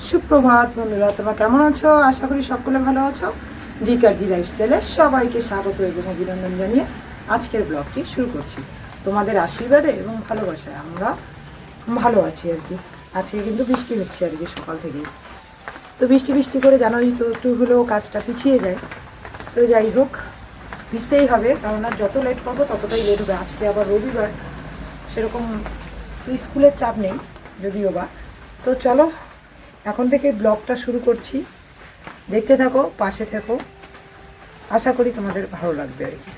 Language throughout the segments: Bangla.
সুপ্রভাত বন্ধুরা, তোমরা কেমন আছো? আশা করি সকলে ভালো আছো। ডিকারজি লাইফস্টাইলে সবাইকে স্বাগত এবং অভিনন্দন জানিয়ে আজকের ব্লগটি শুরু করছি। তোমাদের আশীর্বাদে এবং ভালোবাসায় আমরা ভালো আছি আর কি। আজকে কিন্তু বৃষ্টি হচ্ছে আর কি সকাল থেকেই। তো বৃষ্টি বৃষ্টি করে জানোই তো, একটু হলেও কাজটা পিছিয়ে যায়। তো যাই হোক, ভিজতেই হবে, কেননা যত লেট করবো ততটাই লেট হবে। আজকে আবার রবিবার, সেরকম স্কুলের চাপ নেই যদিও বা। তো চলো এখন থেকে ব্লগটা শুরু করছি, দেখতে থাকো, পাশে থাকো, আশা করি তোমাদের ভালো লাগবে আর কি।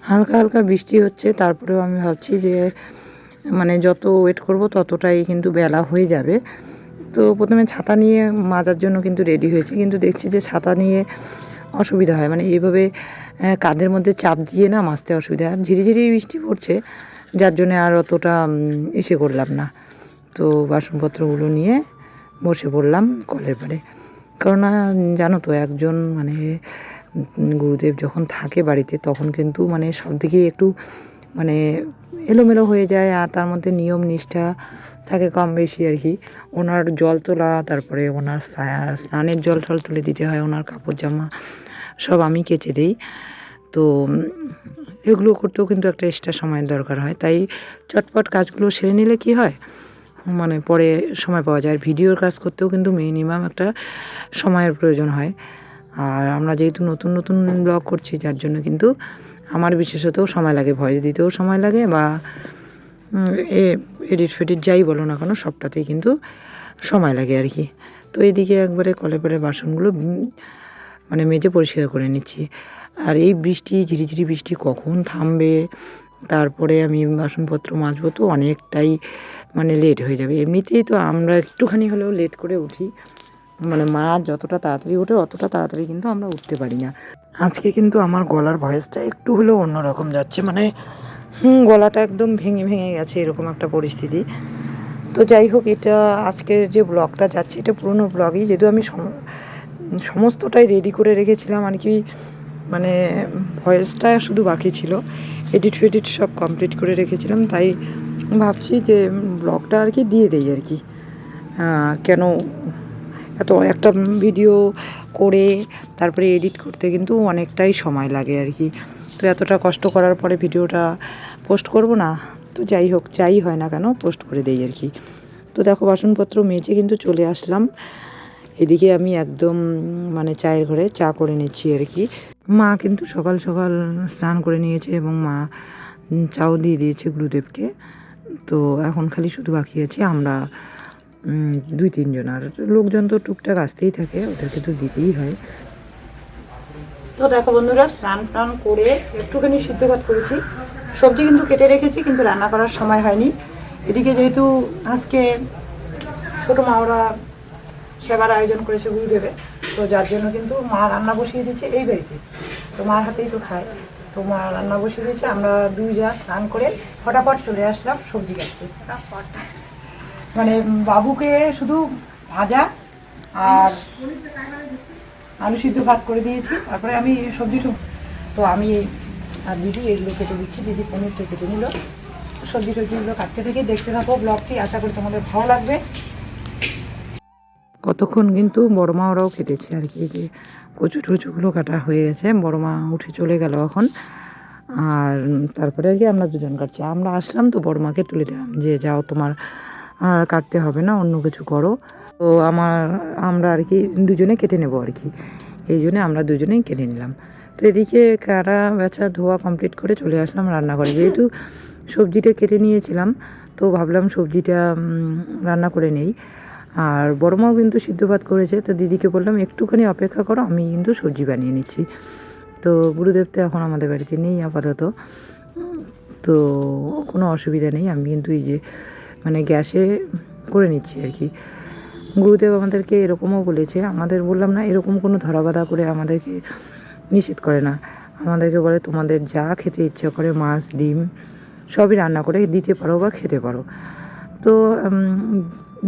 হালকা হালকা বৃষ্টি হচ্ছে, তারপরেও আমি ভাবছি যে মানে যত ওয়েট করব ততটাই কিন্তু বেলা হয়ে যাবে। তো প্রথমে ছাতা নিয়ে মাজার জন্য কিন্তু রেডি হয়েছে, কিন্তু দেখছি যে ছাতা নিয়ে অসুবিধা হয়, মানে এইভাবে কাঁধের মধ্যে চাপ দিয়ে না মাজতে অসুবিধা হয়। আর ঝিরিঝিরি বৃষ্টি পড়ছে, যার জন্য আর অতটা এসে করলাম না। তো বাসনপত্রগুলো নিয়ে বসে পড়লাম কলের পাড়ে। কেননা জানো তো, একজন মানে গুরুদেব যখন থাকে বাড়িতে তখন কিন্তু মানে সব দিকেই একটু মানে এলোমেলো হয়ে যায়, আর তার মধ্যে নিয়ম নিষ্ঠা থাকে কম বেশি আর কি। ওনার জল তোলা, তারপরে ওনার স্নানের জল টল তুলে দিতে হয়, ওনার কাপড় জামা সব আমি কেচে দিই। তো এগুলো করতেও কিন্তু একটা এক্সট্রা সময়ের দরকার হয়, তাই চটপট কাজগুলো সেরে নিলে কি হয়, মানে পরে সময় পাওয়া যায়। আর ভিডিওর কাজ করতেও কিন্তু মিনিমাম একটা সময়ের প্রয়োজন হয়। আর আমরা যেহেতু নতুন নতুন ব্লগ করছি, যার জন্য কিন্তু আমার বিশেষত সময় লাগে, ভয়েস দিতেও সময় লাগে, বা এডিট ফেডিট যাই বলো না কেন সবটাতেই কিন্তু সময় লাগে আর কি। তো এদিকে একবারে কলে পরে বাসনগুলো মানে মেজে পরিষ্কার করে নিচ্ছি। আর এই বৃষ্টি, ঝিরিঝিরি বৃষ্টি কখন থামবে, তারপরে আমি বাসনপত্র মাজবো, তো অনেকটাই মানে লেট হয়ে যাবে। এমনিতেই তো আমরা একটুখানি হলেও লেট করে উঠি, মানে মা যতটা তাড়াতাড়ি ওঠে অতটা তাড়াতাড়ি কিন্তু আমরা উঠতে পারি না। আজকে কিন্তু আমার গলার ভয়েসটা একটু হলেও অন্যরকম যাচ্ছে, মানে গলাটা একদম ভেঙে ভেঙে গেছে, এরকম একটা পরিস্থিতি। তো যাই হোক, এটা আজকের যে ব্লগটা যাচ্ছে এটা পুরনো ব্লগই, যেহেতু আমি সমস্তটাই রেডি করে রেখেছিলাম আর কি। মানে ভয়েসটা শুধু বাকি ছিল, এডিট ফেডিট সব কমপ্লিট করে রেখেছিলাম, তাই ভাবছি যে ব্লগটা আর কি দিয়ে দেই আর কি। কেন এত একটা ভিডিও করে তারপরে এডিট করতে কিন্তু অনেকটাই সময় লাগে আর কি। তো এতটা কষ্ট করার পরে ভিডিওটা পোস্ট করব না, তো যাই হোক, যাই হয় না কেন পোস্ট করে দেই আর কি। তো দেখো, বাসনপত্র মেজে কিন্তু চলে আসলাম। এদিকে আমি একদম মানে চায়ের ঘরে চা করে নিচ্ছি আর কি। মা কিন্তু সকাল সকাল স্নান করে নিয়েছে এবং মা চাও দিয়ে দিয়েছে গুরুদেবকে। তো এখন খালি শুধু বাকি আছে আমরা 2-3 জন, আর লোকজন তো টুকটাক আসতেই থাকে, ওদেরকে তো দিতেই হয়। তো দেখো বন্ধুরা, স্নান টান করে একটুখানি সিদ্ধ ভাত করেছি, সবজি কিন্তু কেটে রেখেছি, কিন্তু রান্না করার সময় হয়নি। এদিকে যেহেতু আজকে ছোটো মা ওরা সেবার আয়োজন করেছে গুরুদেবে, তো যার জন্য কিন্তু মা রান্না বসিয়ে দিয়েছে এই বাড়িতে, তো মার হাতেই তো খায়। তো মা রান্না বসিয়ে দিয়েছে, আমরা দুই যা স্নান করে ফটাফট চলে আসলাম সবজি কাটতে। মানে বাবুকে শুধু ভাজা আর আলু সিদ্ধ ভাত করে দিয়েছি, তারপরে আমি সবজি তো আমি আর দিদি এগুলো কেটে দিচ্ছি, দিদি পনিরটা কেটে নিল। সবজি টবজিগুলো কাটতে থেকে দেখতে থাকো ব্লগটি, আশা করি তোমাদের ভালো লাগবে। কতক্ষণ কিন্তু বড় মা ওরাও কেটেছে আর কি, যে কচু টচুগুলো কাটা হয়ে গেছে, বড় মা উঠে চলে গেল এখন। আর তারপরে আর কি আমরা দুজন কাটছি। আমরা আসলাম তো বড় মাকে তুলে দিলাম যে যাও, তোমার আর কাটতে হবে না, অন্য কিছু করো। তো আমরা আর কি দুজনে কেটে নেবো আর কি, এই জন্যে আমরা দুজনেই কেটে নিলাম। তো এদিকে কাটা বেচা ধোয়া কমপ্লিট করে চলে আসলাম রান্নাঘরে। যেহেতু সবজিটা কেটে নিয়েছিলাম, তো ভাবলাম সবজিটা রান্না করে নেই। আর বড় মাও কিন্তু সিদ্ধ ভাত করেছে, তো দিদিকে বললাম একটুখানি অপেক্ষা করো, আমি কিন্তু সবজি বানিয়ে নিচ্ছি। তো গুরুদেব তো এখন আমাদের বাড়িতে নেই আপাতত, তো কোনো অসুবিধা নেই, আমি কিন্তু এই যে মানে গ্যাসে করে নিচ্ছি আর কি। গুরুদেব আমাদেরকে এরকমও বলেছে, আমাদের বললাম না, এরকম কোনো ধরাবাধা করে আমাদেরকে নিষেধ করে না, আমাদেরকে বলে তোমাদের যা খেতে ইচ্ছা করে মাছ ডিম সবই রান্না করে দিতে পারো বা খেতে পারো। তো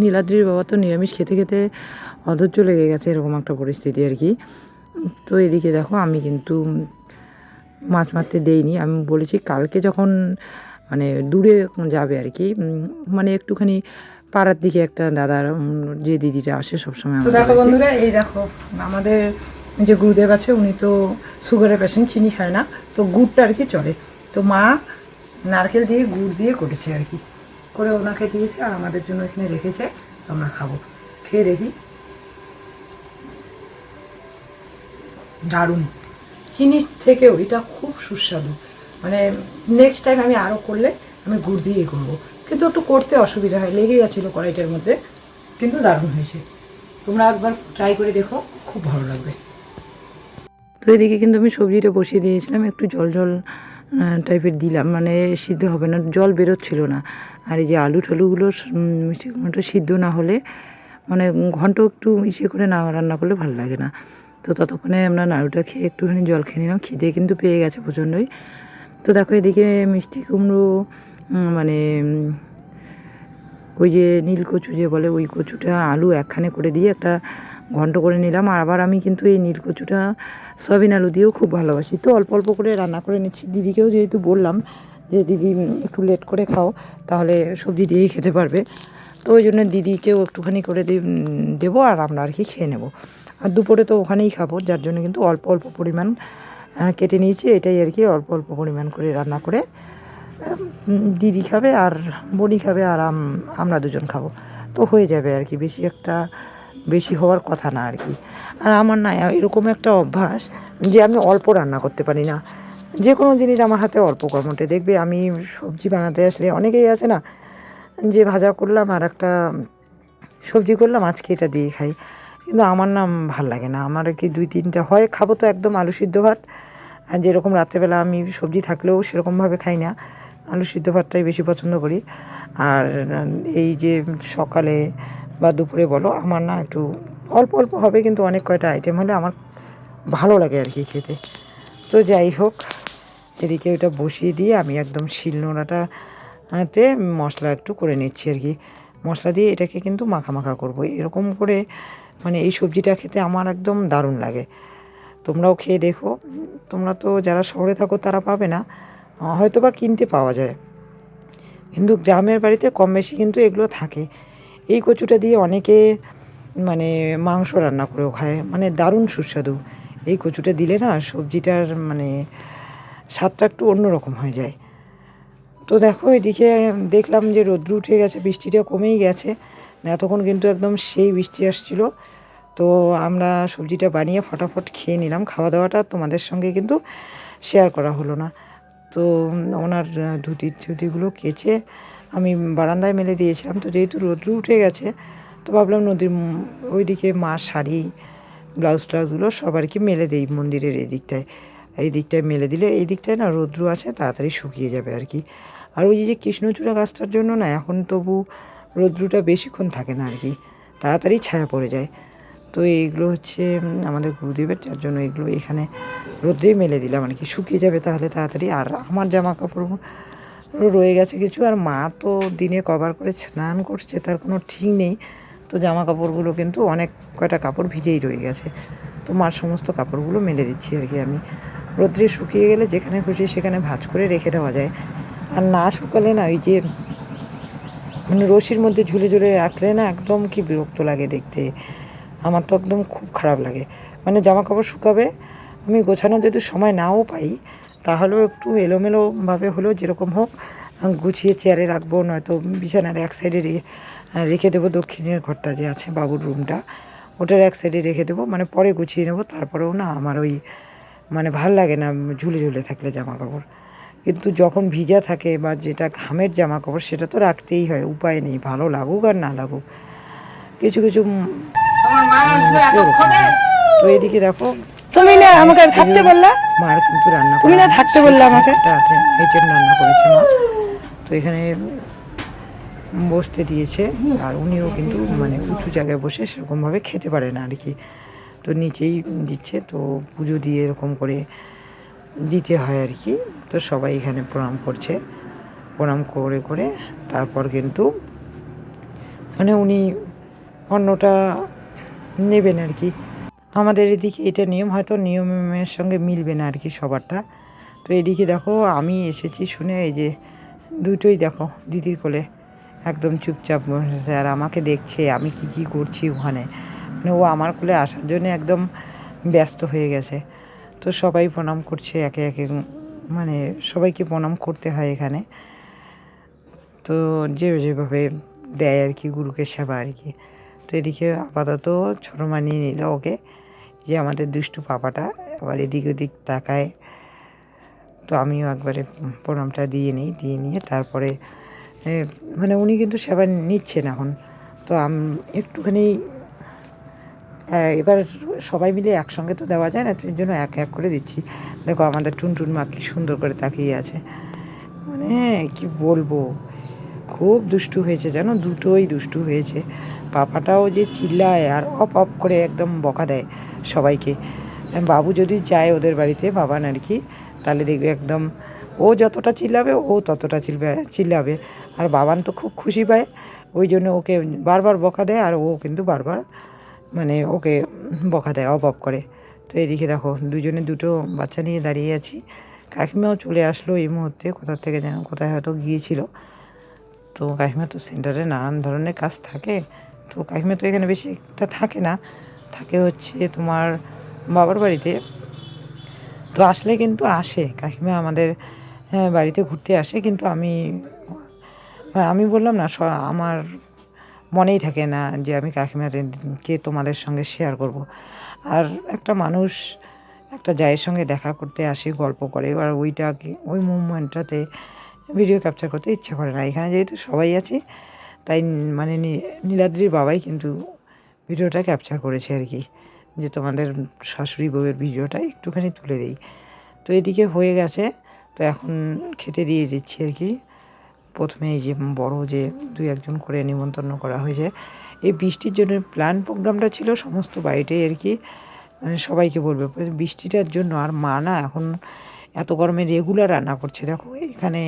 নীলাদ্রির বাবা তো নিরামিষ খেতে খেতে অধৈর্য লেগে গেছে, এরকম একটা পরিস্থিতি আর কি। তো এদিকে দেখো, আমি কিন্তু মাছ মারতে দেইনি, আমি বলেছি কালকে যখন মানে দূরে যাবে আর কি, মানে একটুখানি পাড়ার দিকে একটা দাদার যে দিদিটা আসে সবসময়। তো দেখো বন্ধুরা, এই দেখো আমাদের যে গুরুদেব আছে উনি তো সুগারের পেশেন্ট, চিনি খায় না, তো গুড়টা আর কি চলে। তো মা নারকেল দিয়ে গুড় দিয়ে করেছে আর কি, করে ওনাকে দিয়েছে আর আমাদের জন্য এখানে রেখেছে, তো আমরা খাবো। খেয়ে দেখি, দারুণ। চিনির থেকেও এটা খুব সুস্বাদু। মানে নেক্সট টাইম আমি আরও করলে আমি গুড় দিয়ে করবো, কিন্তু একটু করতে অসুবিধা হয়, লেগে গেছিলো কড়াইটার মধ্যে, কিন্তু দারুণ হয়েছে। তোমরা একবার ট্রাই করে দেখো, খুব ভালো লাগবে। তো এদিকে কিন্তু আমি সবজিটা বসিয়ে দিয়েছিলাম, একটু জল জল টাইপের দিলাম, মানে সিদ্ধ হবে না, জল বেরোচ্ছিল না। আর এই যে আলু ঠালুগুলো মিষ্টি কুমড়োটা সিদ্ধ না হলে, মানে ঘন্ট একটু ইসে করে না রান্না করলে ভালো লাগে না। তো ততক্ষণে আমরা নাড়ুটা খেয়ে একটুখানি জল খেয়ে নিলাম, খিদে কিন্তু পেয়ে গেছে প্রচণ্ডই। তো দেখো এদিকে মিষ্টি কুমড়ো মানে ওই যে নীল কচু যে বলে, ওই কচুটা আলু একখানে করে দিয়ে একটা ঘন্ট করে নিলাম। আর আবার আমি কিন্তু এই নীল কচুটা সয়াবিন আলু দিয়েও খুব ভালোবাসি, তো অল্প অল্প করে রান্না করে নিচ্ছি। দিদিকেও যেহেতু বললাম যে দিদি একটু লেট করে খাও, তাহলে সবজি দিয়েই খেতে পারবে, তো ওই জন্য দিদিকেও একটুখানি করে দেবো আর আমরা আর কি খেয়ে নেবো। আর দুপুরে তো ওখানেই খাবো, যার জন্য কিন্তু অল্প অল্প পরিমাণ কেটে নিয়েছি, এটাই আর কি, অল্প অল্প পরিমাণ করে রান্না করে দিদি খাবে আর বনি খাবে আর আমরা দুজন খাবো, তো হয়ে যাবে আর কি। বেশি হওয়ার কথা না আর কি। আর আমার না এরকম একটা অভ্যাস যে আমি অল্প রান্না করতে পারি না, যে কোনো জিনিস আমার হাতে অল্প কর্মটে। দেখবে আমি সবজি বানাতে আসলে অনেকেই আছে না, যে ভাজা করলাম আর একটা সবজি করলাম, আজকে এটা দিয়ে খাই, কিন্তু আমার না ভাল লাগে না। আমার কি 2-3টা হয় খাবো, তো একদম আলু সিদ্ধ ভাত। আর যেরকম রাত্রেবেলা আমি সবজি থাকলেও সেরকমভাবে খাই না, আলু সিদ্ধ ভাতটাই বেশি পছন্দ করি। আর এই যে সকালে বা দুপুরে বলো, আমার না একটু অল্প অল্প হবে, কিন্তু অনেক কয়টা আইটেম হলে আমার ভালো লাগে আর কি খেতে। তো যাই হোক, এদিকে ওটা বসিয়ে দিয়ে আমি একদম শিলনোড়াটাতে মশলা একটু করে নিচ্ছি আর কি। মশলা দিয়ে এটাকে কিন্তু মাখা মাখা করবো, এরকম করে মানে এই সবজিটা খেতে আমার একদম দারুণ লাগে। তোমরাও খেয়ে দেখো। তোমরা তো যারা শহরে থাকো তারা পাবে না, হয়তো বা কিনতে পাওয়া যায়, কিন্তু গ্রামের বাড়িতে কম বেশি কিন্তু এগুলো থাকে। এই কচুটা দিয়ে অনেকে মানে মাংস রান্না করেও খায়, মানে দারুণ সুস্বাদু। এই কচুটা দিলে না সবজিটার মানে স্বাদটা একটু অন্যরকম হয়ে যায়। তো দেখো এদিকে দেখলাম যে রোদ্র উঠে গেছে, বৃষ্টিটা কমেই গেছে, এতক্ষণ কিন্তু একদম সেই বৃষ্টি আসছিল। তো আমরা সবজিটা বানিয়ে ফটাফট খেয়ে নিলাম, খাওয়া দাওয়াটা তোমাদের সঙ্গে কিন্তু শেয়ার করা হলো না। তো ওনার ধুতিগুলো কেচে আমি বারান্দায় মেলে দিয়েছিলাম, তো যেহেতু রোদ্র উঠে গেছে, তো ভাবলাম নদীর ওইদিকে মার শাড়ি ব্লাউজ ট্লাউজগুলো সব আর কি মেলে দিই মন্দিরের এই দিকটায় মেলে দিলে এই দিকটায় না রৌদ্র আছে, তাড়াতাড়ি শুকিয়ে যাবে আর কি। আর ওই যে কৃষ্ণচূড়া গাছটার জন্য না এখন তবু রৌদ্রটা বেশিক্ষণ থাকে না আর কি, তাড়াতাড়ি ছায়া পড়ে যায়। তো এইগুলো হচ্ছে আমাদের গুরুদেবের, যার জন্য এগুলো এখানে রোদ্রেই মেলে দিলাম আর কি, শুকিয়ে যাবে তাহলে তাড়াতাড়ি। আর আমার জামা কাপড় রয়ে গেছে কিছু, আর মা তো দিনে কভার করে স্নান করছে, তার কোনো ঠিক নেই। তো জামা কাপড়গুলো কিন্তু অনেক কয়টা কাপড় ভিজেই রয়ে গেছে, তো মার সমস্ত কাপড়গুলো মেলে দিচ্ছি আর কি আমি। রোদ্রে শুকিয়ে গেলে যেখানে খুশি সেখানে ভাঁজ করে রেখে দেওয়া যায়, আর না শুকালে না ওই যে মানে রশির মধ্যে ঝুলে ঝুলে রাখলে না একদম কি বিরক্ত লাগে দেখতে, আমার তো একদম খুব খারাপ লাগে। মানে জামা কাপড় শুকাবে, আমি গোছানোর যদি সময় নাও পাই, তাহলেও একটু এলোমেলোভাবে হলেও যেরকম হোক গুছিয়ে চেয়ারে রাখবো, নয়তো বিছানার এক সাইডে রেখে দেবো। দক্ষিণের ঘরটা যে আছে বাবুর রুমটা, ওটার এক সাইডে রেখে দেবো, মানে পরে গুছিয়ে নেবো। তারপরেও না আমার ওই মানে ভাল লাগে না ঝুলে ঝুলে থাকলে জামা কাপড়। কিন্তু যখন ভিজা থাকে বা যেটা ঘামের জামা কাপড়, সেটা তো রাখতেই হয়, উপায় নেই, ভালো লাগুক আর না লাগুক। কিছু কিছু তো এদিকে দেখো, তুমি না আমাকে থাকতে বললা, মার কিন্তু রান্না তুমি না থাকতে বললা আমাকে, আইটেম রান্না করেছে মা। তো এখানে বসতে দিয়েছে, আর উনিও কিন্তু মানে উঁচু জায়গায় বসে সেরকমভাবে খেতে পারে না আর কি, তো নিচেই দিচ্ছে। তো পুজো দিয়ে এরকম করে দিতে হয় আর কি। তো সবাই এখানে প্রণাম করছে, প্রণাম করে করে তারপর কিন্তু মানে উনি অন্নটা নেবেন আর কি। আমাদের এদিকে এটা নিয়ম, হয়তো নিয়মের সঙ্গে মিলবে না আর কি সবারটা। তো এদিকে দেখো আমি এসেছি শুনে, এই যে দুটোই দেখো দিদির কোলে, একদম চুপচাপ বসেছে আর আমাকে দেখছে আমি কী করছি ওখানে, মানে ও আমার কোলে আসার জন্য একদম ব্যস্ত হয়ে গেছে। তো সবাই প্রণাম করছে একে একে, মানে সবাইকে প্রণাম করতে হয় এখানে। তো যেভাবে দেয় আর কি গুরুকে সেবা আর কি। তো এদিকে আপাতত ছোটো মানিয়ে নিল ওকে, যে আমাদের দুষ্টু পাপাটা আবার এদিক ওদিক তাকায়। তো আমিও একবারে প্রণামটা দিয়ে নিয়ে তারপরে মানে উনি কিন্তু সেবা নিচ্ছেন এখন। তো একটুখানি এবার সবাই মিলে একসঙ্গে তো দেওয়া যায় না, তো এর জন্য এক এক করে দিচ্ছি। দেখো আমাদের টুনটুন মা কী সুন্দর করে তাকিয়ে আছে, মানে কি বলবো, খুব দুষ্টু হয়েছে জানো, দুটোই দুষ্টু হয়েছে। পাপাটাও যে চিল্লায় আর অপ করে একদম বকা দেয় সবাইকে। বাবু যদি যায় ওদের বাড়িতে বাবান আর কি, তাহলে দেখবে একদম ও যতটা চিল্লাবে ও ততটা চিল্লাবে। আর বাবান তো খুব খুশি পায়, ওই জন্য ওকে বারবার বকা দেয় আর ও কিন্তু বারবার মানে ওকে বকা দেয়, অপ করে। তো এদিকে দেখো দুজনে দুটো বাচ্চা নিয়ে দাঁড়িয়ে আছি। কাকিমাও চলে আসলো এই মুহূর্তে, কোথা থেকে যেন কোথায় হয়তো গিয়েছিল। তো কাকিমা তো সেন্টারে নানান ধরনের কাজ থাকে, তো কাকিমা তো এখানে বেশি একটা থাকে না, থাকে হচ্ছে তোমার বাবার বাড়িতে। তো আসলে কিন্তু আসে কাকিমা আমাদের বাড়িতে ঘুরতে আসে, কিন্তু আমি বললাম না আমার মনেই থাকে না যে আমি কাকিমাকে তোমাদের সঙ্গে শেয়ার করব। আর একটা মানুষ একটা জায়ের সঙ্গে দেখা করতে আসে, গল্প করে, আর ওই মুভমেন্টটাতে ভিডিও ক্যাপচার করতে ইচ্ছা করে না। এখানে যেহেতু সবাই আছে তাই মানে নীলাদ্রির বাবাই কিন্তু ভিডিওটা ক্যাপচার করেছে আর কি, যে তোমাদের শাশুড়ি বউয়ের ভিডিওটা একটুখানি তুলে দিই। তো এদিকে হয়ে গেছে, তো এখন খেতে দিয়ে দিচ্ছি আর কি। প্রথমে এই যে বড় যে 2-1 করে নিমন্ত্রণ করা হয়েছে, এই বৃষ্টির জন্য প্ল্যান প্রোগ্রামটা ছিল সমস্ত বাড়িতেই আর কি, মানে সবাইকে বলবে। বৃষ্টিটার জন্য আর মা না এখন এত গরমে রেগুলার রান্না করছে। দেখো এখানে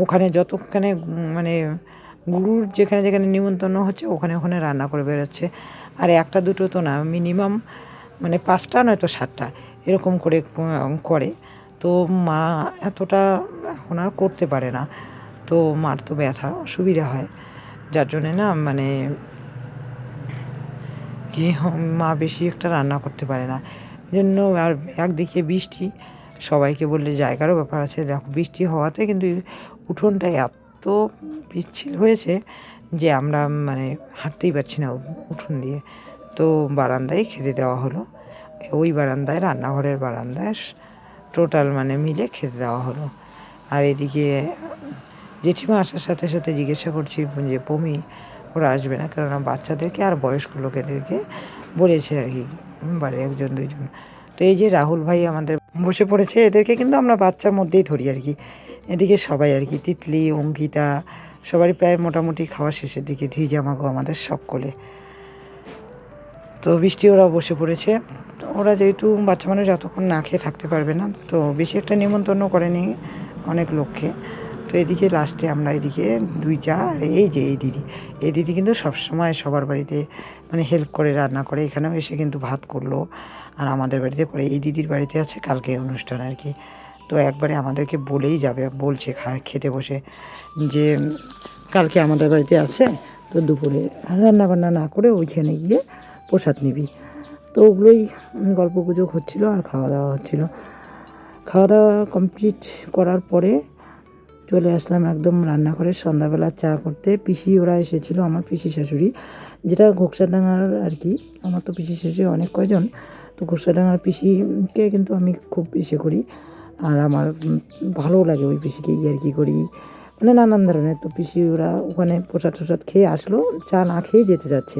ওখানে যতখানে মানে গুরুর যেখানে যেখানে নিমন্ত্রণ হচ্ছে ওখানে রান্না করে বেরোচ্ছে। আর একটা দুটো তো না, মিনিমাম মানে 5টা নয়তো 7টা এরকম করে করে। তো মা এতটা এখন আর করতে পারে না, তো মার তো ব্যথা অসুবিধা হয়, যার জন্যে না মানে কি মা বেশি একটা রান্না করতে পারে না। জন্য আর একদিকে বৃষ্টি, সবাইকে বললে জায়গারও ব্যাপার আছে। দেখো বৃষ্টি হওয়াতে কিন্তু উঠোনটা এত পিচ্ছিল হয়েছে যে আমরা মানে হাঁটতেই পারছি না উঠোন দিয়ে। তো বারান্দায় খেতে দেওয়া হলো, ওই বারান্দায় রান্নাঘরের বারান্দায় টোটাল মানে মিলে খেতে দেওয়া হলো। আর এদিকে জেঠিমা আসার সাথে সাথে জিজ্ঞাসা করছি যে পমি ওরা আসবে না, কেননা বাচ্চাদেরকে আর বয়স্ক লোকেদেরকে বলেছে আর কি, বাড়ির 1-2 জন। তো এই যে রাহুল ভাই আমাদের বসে পড়েছে, এদেরকে কিন্তু আমরা বাচ্চার মধ্যেই ধরি আর কি। এদিকে সবাই আর কি, তিতলি, অঙ্কিতা, সবারই প্রায় মোটামুটি খাওয়া শেষের দিকে, ধিজামাগো আমাদের সকলে। তো বৃষ্টি ওরা বসে পড়েছে। ওরা যেহেতু বাচ্চা মানুষ যতক্ষণ না খেয়ে থাকতে পারবে না, তো বেশি একটা নিমন্ত্রণ করেনি অনেক লোককে। তো এদিকে লাস্টে আমরা এদিকে 2 চা আর এই যে এই দিদি কিন্তু সবসময় সবার বাড়িতে মানে হেল্প করে রান্না করে, এখানেও এসে কিন্তু ভাত করলো আর আমাদের বাড়িতে করে। এই দিদির বাড়িতে আছে কালকে অনুষ্ঠান আর কি, তো একবারে আমাদেরকে বলেই যাবে, বলছে খেতে বসে যে কালকে আমাদের বাড়িতে আছে, তো দুপুরে রান্নাবান্না না করে ওইখানে গিয়ে প্রসাদ নিবি। তো ওগুলোই গল্পগুজব হচ্ছিলো আর খাওয়া দাওয়া হচ্ছিলো। খাওয়া দাওয়া কমপ্লিট করার পরে চলে আসলাম একদম রান্নাঘরে সন্ধ্যাবেলা চা করতে। পিসি ওরা এসেছিলো, আমার পিসি শাশুড়ি, যেটা ঘোকসাডাঙ্গার আর কি। আমার তো পিসি শাশুড়ি অনেক কয়জন, তো ঘোকসাডাঙ্গার পিসিকে কিন্তু আমি খুব ইসে করি, আর আমার ভালোও লাগে ওই পিসিকে আর কি করি, মানে নানান ধরনের। তো পিসি ওরা ওখানে প্রসাদ টসাদ খেয়ে আসলো, চা না খেয়ে যেতে যাচ্ছে।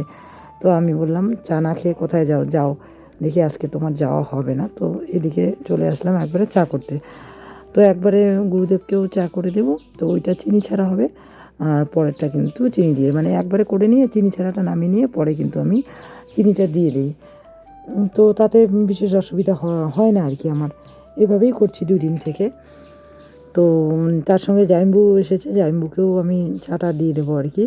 তো আমি বললাম চা না খেয়ে কোথায় যাও দেখি, আজকে তোমার যাওয়া হবে না। তো এদিকে চলে আসলাম একবারে চা করতে। তো একবারে গুরুদেবকেও চা করে দেবো, তো ওইটা চিনি ছাড়া হবে, আর পরেরটা কিন্তু চিনি দিয়ে, মানে একবারে করে নিয়ে চিনি ছাড়াটা নামিয়ে নিয়ে পরে কিন্তু আমি চিনিটা দিয়ে দিই। তো তাতে বিশেষ অসুবিধা হয় না আর কি আমার, এভাবেই করছি 2 দিন থেকে। তো তার সঙ্গে জাইম্বু এসেছে, জাইম্বুকেও আমি চাটা দিয়ে দেবো আর কি।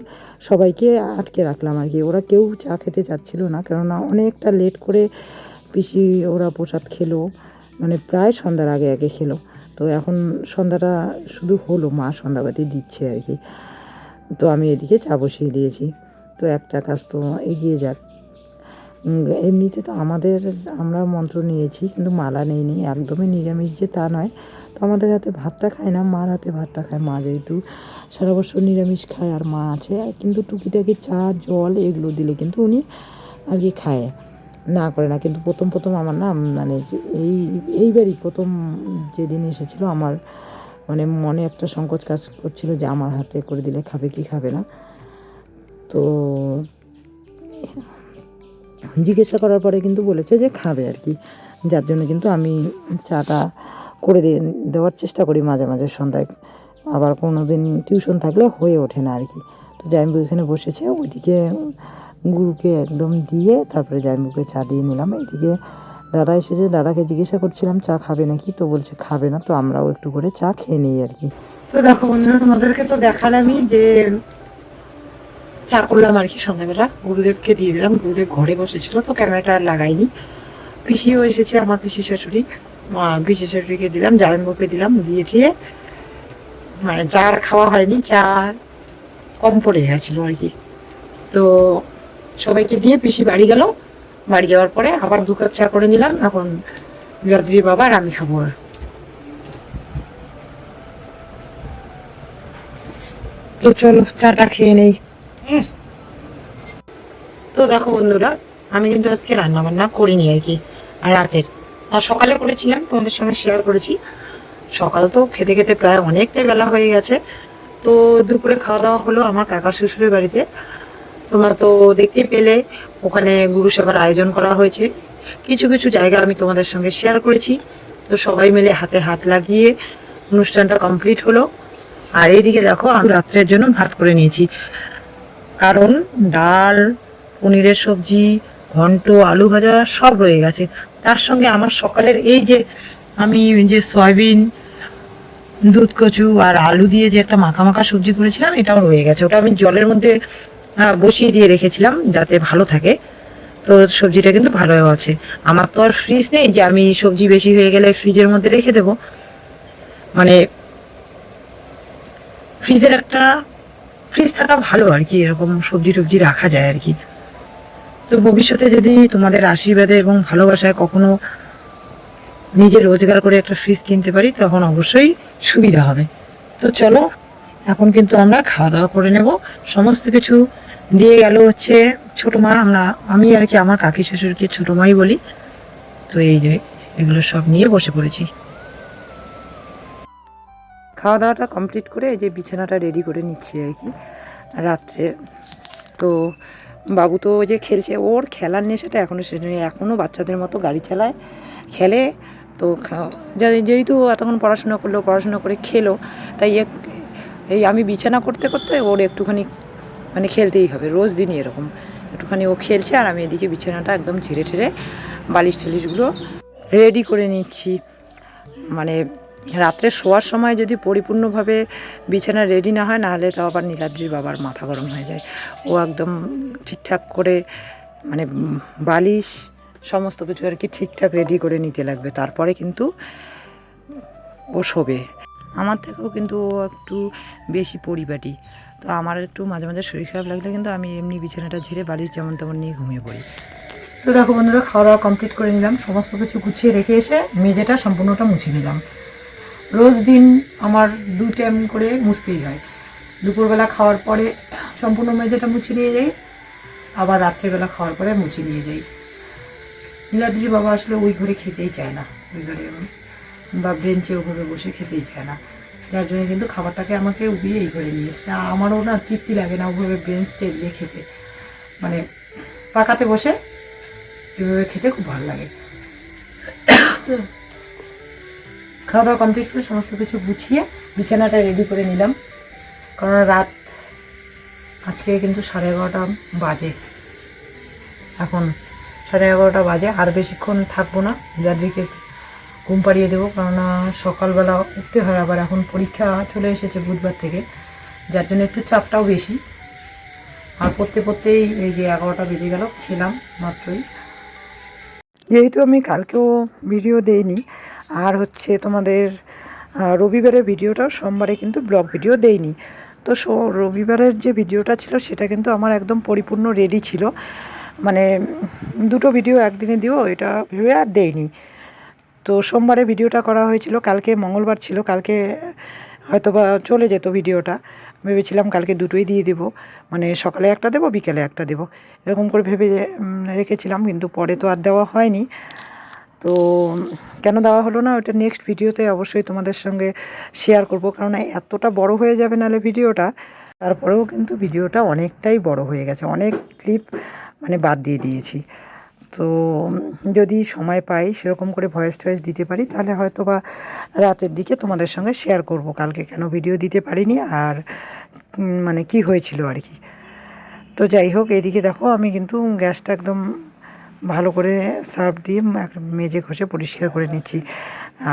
সবাইকে আটকে রাখলাম আর কি, ওরা কেউ চা খেতে চাচ্ছিল না, কেননা অনেকটা লেট করে পিসি ওরা প্রসাদ খেলো, মানে প্রায় সন্ধ্যার আগে খেলো। তো এখন সন্ধ্যাটা শুধু হলো, মা সন্ধ্যাবাতি দিচ্ছে আর কি। তো আমি এদিকে চা বসিয়ে দিয়েছি। তো একটা কাজ তো এগিয়ে যাক। এমনিতে তো আমরা মন্ত্র নিয়েছি, কিন্তু মালা নেইনি, একদমই নিরামিষ যে তা নয়। তো আমাদের হাতে ভাতটা খায় না, মার হাতে ভাতটা খায়। মা যেহেতু সারা বছর নিরামিষ খায় আর মা আছে, কিন্তু টুকিটাকি চা জল এগুলো দিলে কিন্তু উনি আর কি খায়, না করে না। কিন্তু প্রথম আমার না মানে এইবারই প্রথম যেদিন এসেছিলো আমার মানে মনে একটা সংকোচ কাজ করছিল যে আমার হাতে করে দিলে খাবে কি খাবে না। তো জিজ্ঞাসা করার পরে কিন্তু বলেছে যে খাবে আর কি, যার জন্য কিন্তু আমি চাটা করে দেওয়ার চেষ্টা করি মাঝে মাঝে সন্ধ্যায়। আবার কোনো দিন টিউশন থাকলে হয়ে ওঠে না আর কি। তো জাইম্বু এখানে বসেছে, ওইদিকে গুরুকে একদম দিয়ে তারপরে জাইম্বুকে চা দিয়ে নিলাম। এইদিকে দাদা এসেছে, দাদাকে জিজ্ঞাসা করছিলাম চা খাবে নাকি, তো বলছে খাবে না। তো আমরাও একটু করে চা খেয়ে নিই আর কি। তো দেখো বন্ধুরা, তোমাদেরকে তো দেখালামই যে চা করলাম আর কি সন্ধ্যাবেলা, গুরুদেবকে দিয়ে দিলাম। গুরুদেব ঘরে বসেছিল, তো ক্যামেরাটা আর লাগাইনি। পিসিও এসেছে, আমার পিসি শাশুড়ি, পিসি শাশুড়িকে দিলাম, জামাইবাবুকে দিলাম, দিয়ে দিয়ে মানে চা আর খাওয়া হয়নি, চা কম পড়ে গেছিলো আর কি। তো সবাইকে দিয়ে পিসি বাড়ি গেল। বাড়ি যাওয়ার পরে আবার 2 কাপ চা করে নিলাম। এখন নীলাদ্রি বাবা আর আমি খাবো। তো চলো চাটা খেয়ে নেই। তো দেখো বন্ধুরা, আমি কিন্তু আজকে রান্না বান্না করিনি আর কি, আর রাতের আর সকালে করেছিলাম, তোমাদের সঙ্গে শেয়ার করেছি। সকাল তো খেতে খেতে প্রায় অনেকটাই বেলা হয়ে গেছে। তো দুপুরে খাওয়া দাওয়া হলো আমার কাকা শ্বশুরের বাড়িতে। তোমরা তো দেখতেই পেলে, ওখানে গুরু সেবার আয়োজন করা হয়েছে। কিছু কিছু জায়গা আমি তোমাদের সঙ্গে শেয়ার করেছি। তো সবাই মিলে হাতে হাত লাগিয়ে অনুষ্ঠানটা কমপ্লিট হলো। আর এইদিকে দেখো, আমি রাত্রের জন্য ভাত করে নিয়েছি, কারণ ডাল, পনিরের সবজি, ঘন্ট, আলু ভাজা সব রয়ে গেছে। তার সঙ্গে আমার সকালের এই যে আমি যে সয়াবিন, দুধ কচু আর আলু দিয়ে যে একটা মাখা মাখা সবজি করেছিলাম, এটাও রয়ে গেছে। ওটা আমি জলের মধ্যে বসিয়ে দিয়ে রেখেছিলাম যাতে ভালো থাকে। তো সবজিটা কিন্তু ভালোও আছে। আমার তো আর ফ্রিজ নেই যে আমি সবজি বেশি হয়ে গেলে ফ্রিজের মধ্যে রেখে দেবো। মানে ফ্রিজ থাকা ভালো আর কি, এরকম সবজি টবজি রাখা যায় আর কি। তো ভবিষ্যতে যদি তোমাদের আশীর্বাদে এবং ভালোবাসায় কখনো নিজে রোজগার করে একটা ফ্রিজ কিনতে পারি, তখন অবশ্যই সুবিধা হবে। তো চলো, এখন কিন্তু আমরা খাওয়া দাওয়া করে নেব। সমস্ত কিছু দিয়ে গেল হচ্ছে ছোটো মা, আমি আর কি আমার কাকি শ্বশুরকে ছোটো মাই বলি। তো এই যে এগুলো সব নিয়ে বসে পড়েছি। খাওয়া দাওয়াটা কমপ্লিট করে এই যে বিছানাটা রেডি করে নিচ্ছি আর কি রাত্রে। তো বাবু তো ওই যে খেলছে, ওর খেলার নেশাটা এখনও শেষ নেই, এখনও বাচ্চাদের মতো গাড়ি চালায়, খেলে। তো যেহেতু এতক্ষণ পড়াশোনা করে খেলো, তাই এই আমি বিছানা করতে করতে ওর একটুখানি মানে খেলতেই হবে, রোজ দিনই এরকম একটুখানি ও খেলছে, আর আমি এদিকে বিছানাটা একদম ঝেড়ে ঠেড়ে বালিশ টালিশগুলো রেডি করে নিচ্ছি। মানে রাত্রে শোয়ার সময় যদি পরিপূর্ণভাবে বিছানা রেডি না হয়, নাহলে তো আবার নীলাদ্রির বাবার মাথা গরম হয়ে যায়। ও একদম ঠিকঠাক করে মানে বালিশ সমস্ত কিছু আর কি ঠিকঠাক রেডি করে নিতে লাগবে, তারপরে কিন্তু ও শোবে। আমার থেকেও কিন্তু ও একটু বেশি পরিপাটি। তো আমার একটু মাঝে মাঝে শরীর খারাপ লাগলে কিন্তু আমি এমনি বিছানাটা ঝেড়ে বালিশ যেমন তেমন নিয়ে ঘুমিয়ে পড়ি। তো দেখো বন্ধুরা, খাওয়া দাওয়া কমপ্লিট করে নিলাম, সমস্ত কিছু গুছিয়ে রেখে এসে মেঝেটা সম্পূর্ণটা মুছে নিলাম। রোজ দিন আমার 2 টাইম করে মুছতেই হয়। দুপুরবেলা খাওয়ার পরে সম্পূর্ণ মেঝেটা মুছে নিয়ে যাই, আবার রাত্রেবেলা খাওয়ার পরে মুছে নিয়ে যাই। নীলাদ্রি বাবা আসলে ওই ঘরে খেতেই চায় না, ওই ঘরে বা বেঞ্চে ওভাবে বসে খেতেই চায় না, যার জন্য কিন্তু খাবারটাকে আমাকে উবিয়ে এই ঘরে নিয়ে এসছে। আমারও না তৃপ্তি লাগে না ওভাবে বেঞ্চ টেবিলে খেতে, মানে পাকাতে বসে এভাবে খেতে খুব ভালো লাগে। খাওয়া দাওয়া কমপ্লিট করে সমস্ত কিছু গুছিয়ে বিছানাটা রেডি করে নিলাম, কারণ রাত আজকে কিন্তু 11:30 বাজে। এখন 11:30 বাজে, আর বেশিক্ষণ থাকবো না, নীলাদ্রিকে ঘুম পাড়িয়ে দেবো, কেননা সকালবেলা উঠতে হয়। আবার এখন পরীক্ষা চলে এসেছে বুধবার থেকে, যার জন্য একটু চাপটাও বেশি। আর পড়তেই এই যে 11টা বেজে গেল, খেলাম মাত্রই। যেহেতু আমি কালকেও ভিডিও দেইনি, আর হচ্ছে তোমাদের রবিবারের ভিডিওটাও সোমবারে কিন্তু ব্লগ ভিডিও দেইনি, তো রবিবারের যে ভিডিওটা ছিল সেটা কিন্তু আমার একদম পরিপূর্ণ রেডি ছিল, মানে দুটো ভিডিও একদিনে দিও এটা ভেবে আর দেইনি। তো সোমবারে ভিডিওটা করা হয়েছিল, কালকে মঙ্গলবার ছিল, কালকে হয়তো বা চলে যেত ভিডিওটা। ভেবেছিলাম কালকে দুটোই দিয়ে দেবো, মানে সকালে একটা দেবো বিকেলে একটা দেবো, এরকম করে ভেবে রেখেছিলাম, কিন্তু পরে তো আর দেওয়া হয়নি। তো কেন দেওয়া হলো না ওটা নেক্সট ভিডিওতে অবশ্যই তোমাদের সঙ্গে শেয়ার করব, কারণ এতটা বড় হয়ে যাবে নাহলে ভিডিওটা। তারপরেও কিন্তু ভিডিওটা অনেকটাই বড় হয়ে গেছে, অনেক ক্লিপ মানে বাদ দিয়ে দিয়েছি। তো যদি সময় পাই সেরকম করে ভয়েস টয়েস দিতে পারি তাহলে হয়তো বা রাতের দিকে তোমাদের সঙ্গে শেয়ার করব কালকে কেন ভিডিও দিতে পারিনি আর মানে কি হয়েছিল আর কি। তো যাই হোক, এদিকে দেখো আমি কিন্তু গ্যাসটা একদম ভালো করে সার্ফ দিয়ে মেজে ঘষে পরিষ্কার করে নিচ্ছি,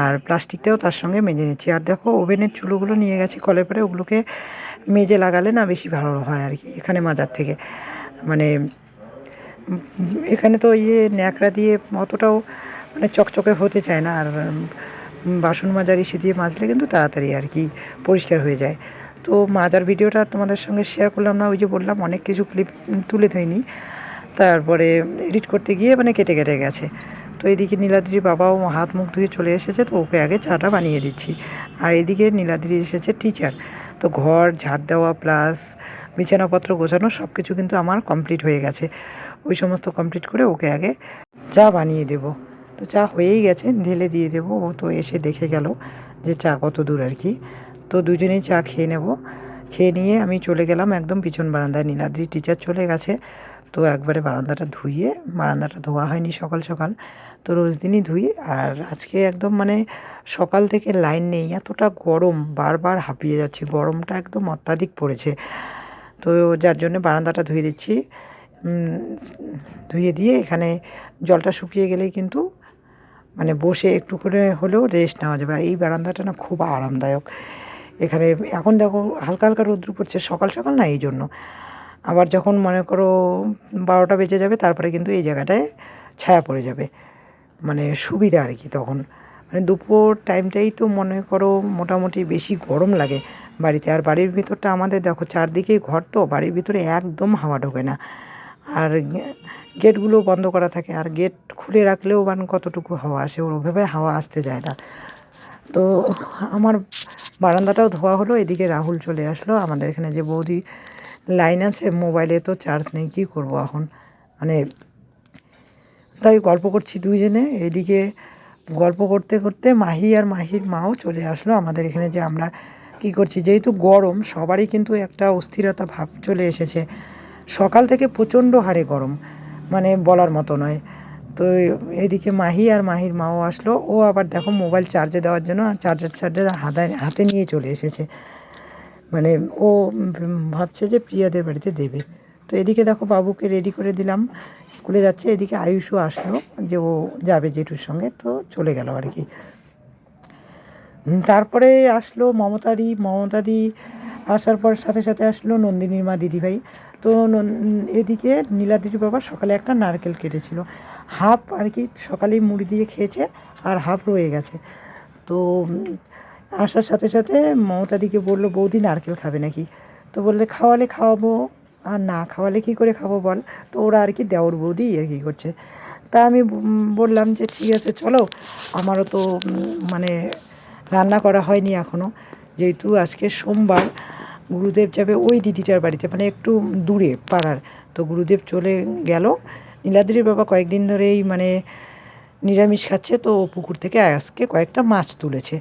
আর প্লাস্টিকটাও তার সঙ্গে মেজে নিচ্ছি। আর দেখো ওভেনের চুলোগুলো নিয়ে গেছি কলের পরে, ওগুলোকে মেজে লাগালে না বেশি ভালো হয় আর কি এখানে মাজার থেকে। মানে এখানে তো ন্যাকড়া দিয়ে অতটাও মানে চকচকে হতে চায় না, আর বাসন মাজার ইসে দিয়ে মাজলে কিন্তু তাড়াতাড়ি আর কি পরিষ্কার হয়ে যায়। তো মাজার ভিডিওটা তোমাদের সঙ্গে শেয়ার করলাম না, ওই যে বললাম অনেক কিছু ক্লিপ তুলে ধরিনি, তারপরে এডিট করতে গিয়ে মানে কেটে কেটে গেছে। তো এদিকে নীলাদ্রির বাবাও হাত মুখ ধুয়ে চলে এসেছে, তো ওকে আগে চাটা বানিয়ে দিচ্ছি। আর এদিকে নীলাদ্রি এসেছে টিচার, তো ঘর ঝাড় দেওয়া প্লাস বিছানাপত্র গোছানো সব কিছু কিন্তু আমার কমপ্লিট হয়ে গেছে। ওই সমস্ত কমপ্লিট করে ওকে আগে চা বানিয়ে দেব। তো চা হয়েই গেছে, ঢেলে দিয়ে দেবো। ও তো এসে দেখে গেল যে চা কত দূর আর কি। তো দুজনেই চা খেয়ে নেব, খেয়ে নিয়ে আমি চলে গেলাম একদম পিছন বারান্দায়। নীলাদ্রি টিচার চলে গেছে, তো একবারে বারান্দাটা ধুইয়ে, বারান্দাটা ধোয়া হয়নি সকাল সকাল, তো রোজ দিনই ধুই। আর আজকে একদম মানে সকাল থেকে লাইন নেই, এতটা গরম, বারবার হাঁপিয়ে যাচ্ছে, গরমটা একদম অত্যাধিক পড়েছে। তো যার জন্য বারান্দাটা ধুয়ে দিচ্ছি। ধুয়ে দিয়ে এখানে জলটা শুকিয়ে গেলেই কিন্তু মানে বসে একটু করে হলেও রেস্ট নেওয়া যাবে। আর এই বারান্দাটা না খুব আরামদায়ক। এখানে এখন দেখো হালকা হালকা রৌদ্র পড়ছে সকাল সকাল না, এই জন্য। আবার যখন মনে করো 12টা বেজে যাবে তারপরে কিন্তু এই জায়গাটায় ছায়া পড়ে যাবে, মানে সুবিধা আর কি তখন। মানে দুপুর টাইমটাই তো মনে করো মোটামুটি বেশি গরম লাগে বাড়িতে। আর বাড়ির ভিতরটা আমাদের দেখো চারদিকেই ঘর, তো বাড়ির ভিতরে একদম হাওয়া ঢোকে না। আর গেটগুলো বন্ধ করা থাকে, আর গেট খুলে রাখলেও মানে কতটুকু হাওয়া আসে, ওভাবে হাওয়া আসতে যায় না। তো আমার বারান্দাটাও ধোয়া হলো, এদিকে রাহুল চলে আসলো। আমাদের এখানে যে বৌদি লাইন আছে, মোবাইলে তো চার্জ নেই, কী করবো এখন, মানে তাই গল্প করছি দুইজনে। এদিকে গল্প করতে করতে মাহি আর মাহির মাও চলে আসলো আমাদের এখানে। যে আমরা কী করছি, যেহেতু গরম সবারই কিন্তু একটা অস্থিরতা ভাব চলে এসেছে, সকাল থেকে প্রচণ্ড হারে গরম, মানে বলার মতো নয়। তো এদিকে মাহি আর মাহির মাও আসলো, ও আবার দেখো মোবাইল চার্জে দেওয়ার জন্য চার্জার হাতে নিয়ে চলে এসেছে, মানে ও ভাবছে যে প্রিয়াদের বাড়িতে দেবে। তো এদিকে দেখো বাবুকে রেডি করে দিলাম, স্কুলে যাচ্ছে। এদিকে আয়ুষও আসলো, যে ও যাবে জেঠুর সঙ্গে, তো চলে গেল আর কি। তারপরে আসলো মমতাদি আসার পর সাথে সাথে আসলো নন্দিনীর মা দিদিভাই। তো এদিকে নীলাদ্রির বাবা সকালে একটা নারকেল কেটেছিল, হাফ আর কি সকালেই মুড়ি দিয়ে খেয়েছে, আর হাফ রয়ে গেছে। তো আসার সাথে সাথে মমতাদিকে বললো বৌদি নারকেল খাবে নাকি, তো বললে খাওয়ালে খাওয়াবো, আর না খাওয়ালে কী করে খাবো বল। তো ওরা আর কি দেওর বৌদি আর কি করছে। তা আমি বললাম যে ঠিক আছে চলো, আমারও তো মানে রান্না করা হয়নি এখনও, যেহেতু আজকে সোমবার, গুরুদেব যাবে ওই দিদিটার বাড়িতে, মানে একটু দূরে পাড়ার। তো গুরুদেব চলে গেল, নীলাদ্রির বাবা কয়েকদিন ধরেই মানে নিরামিষ খাচ্ছে, তো পুকুর থেকে আজকে কয়েকটা মাছ তুলেছে,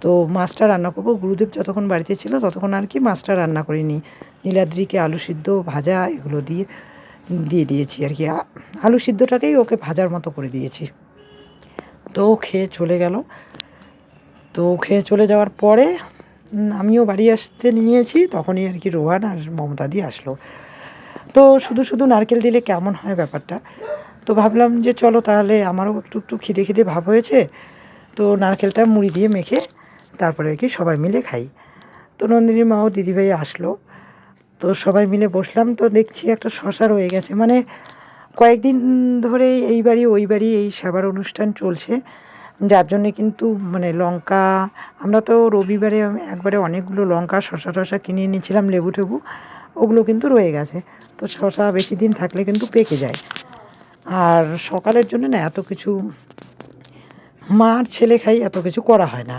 তো মাছটা রান্না করবো। গুরুদেব যতক্ষণ বাড়িতে ছিল ততক্ষণ আর কি মাছটা রান্না করিনি, নীলাদ্রিকে আলু সিদ্ধ ভাজা এগুলো দিয়ে দিয়েছি আর কি। আলু সিদ্ধটাকেই ওকে ভাজার মতো করে দিয়েছি। তো খেয়ে চলে গেল। তো খেয়ে চলে যাওয়ার পরে আমিও বাড়ি আসতে নিয়েছি, তখনই আর কি রোহান আর মমতাদি আসলো। তো শুধু শুধু নারকেল দিলে কেমন হয় ব্যাপারটা, তো ভাবলাম যে চলো তাহলে, আমারও একটু একটু খিদে খিদে ভাব হয়েছে, তো নারকেলটা মুড়ি দিয়ে মেখে তারপরে আর কি সবাই মিলে খাই। তো নন্দিনীর মাও দিদিভাই আসলো, তো সবাই মিলে বসলাম। তো দেখছি একটা শশা রয়ে গেছে, মানে কয়েকদিন ধরে এই বাড়ি ওই বাড়ি এই সেবার অনুষ্ঠান চলছে, যার জন্যে কিন্তু মানে লঙ্কা আমরা তো রবিবারে একবারে অনেকগুলো লঙ্কা শসা টসা কিনে এনেছিলাম, লেবু টেবু ওগুলো কিন্তু রয়ে গেছে। তো শসা বেশি দিন থাকলে কিন্তু পেকে যায়। আর সকালের জন্য না এত কিছু মা আর ছেলে খাই, এত কিছু করা হয় না।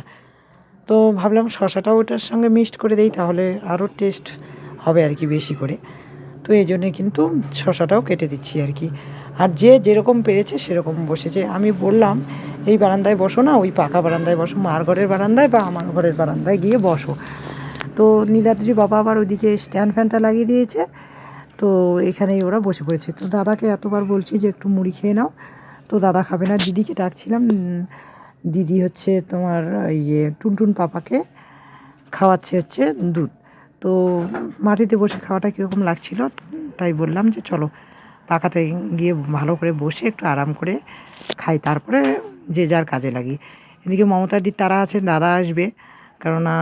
তো ভাবলাম শসাটাও ওটার সঙ্গে মিক্সড করে দেই, তাহলে আরও টেস্ট হবে আর কি বেশি করে। তো এই জন্যে কিন্তু শসাটাও কেটে দিচ্ছি আর কি। আর যে যেরকম পেরেছে সেরকম বসেছে। আমি বললাম এই বারান্দায় বসো না, ওই পাকা বারান্দায় বসো, মার ঘরের বারান্দায় বা আমার ঘরের বারান্দায় গিয়ে বসো। তো নীলাদ্রি বাবা আবার ওইদিকে স্ট্যান্ড ফ্যানটা লাগিয়ে দিয়েছে, তো এখানেই ওরা বসে পড়েছে। তো দাদাকে এতবার বলছি যে একটু মুড়ি খেয়ে নাও, তো দাদা খাবে না। দিদিকে ডাকছিলাম, দিদি হচ্ছে তোমার ইয়ে টুনটুন পাপাকে খাওয়াচ্ছে হচ্ছে দুধ। তো মাটিতে বসে খাওয়াটা কীরকম লাগছিল, তাই বললাম যে চলো পাখাতে গিয়ে ভালো করে বসে একটু আরাম করে খাই, তারপরে যে যার কাজে লাগি। এদিকে মমতাদির তারা আছে, দাদা আসবে, কেননা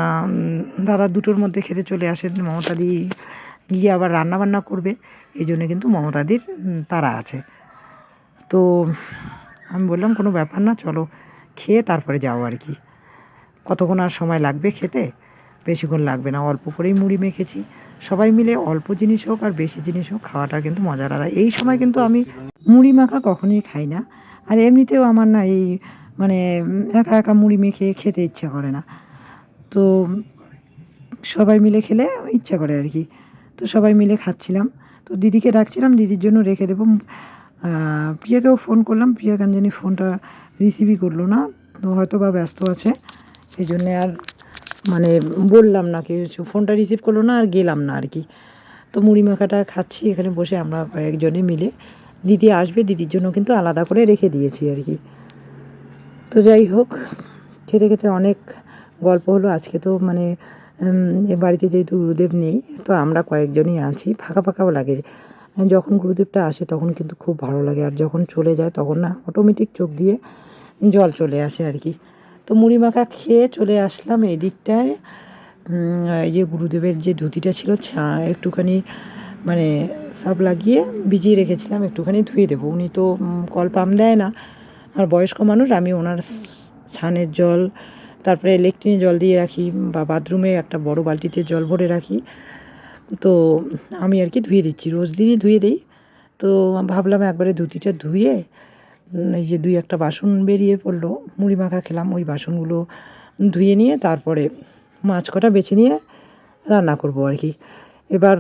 দাদা 2টোর মধ্যে খেতে চলে আসেন। মমতাদি গিয়ে আবার রান্নাবান্না করবে, এই জন্যে কিন্তু মমতাদির তারা আছে। তো আমি বললাম কোনো ব্যাপার না, চলো খেয়ে তারপরে যাও আর কি। কতক্ষণ আর সময় লাগবে খেতে, বেশিক্ষণ লাগবে না, অল্প করেই মুড়ি মেখেছি। সবাই মিলে অল্প জিনিস হোক আর বেশি জিনিস হোক, খাওয়াটা কিন্তু মজার। আর এই সময় কিন্তু আমি মুড়ি মাখা কখনোই খাই না। আর এমনিতেও আমার না এই মানে একা একা মুড়ি মেখে খেতে ইচ্ছা করে না। তো সবাই মিলে খেলে ইচ্ছা করে আর কি। তো সবাই মিলে খাচ্ছিলাম। তো দিদিকে ডাকছিলাম, দিদির জন্য রেখে দেবো। প্রিয়াকেও ফোন করলাম, প্রিয়া কেন জানি ফোনটা রিসিভই করলো না, তো হয়তো বা ব্যস্ত আছে, এই জন্যে আর মানে বললাম না কিছু, ফোনটা রিসিভ করলো না আর গেলাম না আর কি। তো মুড়ি মাখাটা খাচ্ছি এখানে বসে আমরা কয়েকজনে মিলে। দিদি আসবে, দিদির জন্য কিন্তু আলাদা করে রেখে দিয়েছি আর কি। তো যাই হোক, খেতে খেতে অনেক গল্প হলো আজকে। তো মানে এ বাড়িতে যেহেতু গুরুদেব নেই, তো আমরা কয়েকজনই আছি, ফাঁকা ফাঁকাও লাগে। যখন গুরুদেবটা আসে তখন কিন্তু খুব ভালো লাগে, আর যখন চলে যায় তখন না অটোমেটিক চোখ দিয়ে জল চলে আসে আর কি। তো মুড়ি মাখা খেয়ে চলে আসলাম এই দিকটায়। এই যে গুরুদেবের যে ধুতিটা ছিল একটুখানি মানে সার্ফ লাগিয়ে ভিজিয়ে রেখেছিলাম, একটুখানি ধুয়ে দেবো। উনি তো কল পাম্প দেয় না, আর বয়স্ক মানুষ, আমি ওনার ছানের জল, তারপরে লেট্রিনে জল দিয়ে রাখি, বা বাথরুমে একটা বড় বালতিতে জল ভরে রাখি। তো আমি আর কি ধুয়ে দিচ্ছি, রোজ দিনই ধুয়ে দিই। তো ভাবলাম একবারে ধুতিটা ধুয়ে এই যে 2-1টা বাসন বেরিয়ে পড়লো, মুড়ি মাখা খেলাম, ওই বাসনগুলো ধুয়ে নিয়ে তারপরে মাছ কটা বেছে নিয়ে রান্না করবো আর কি। এবার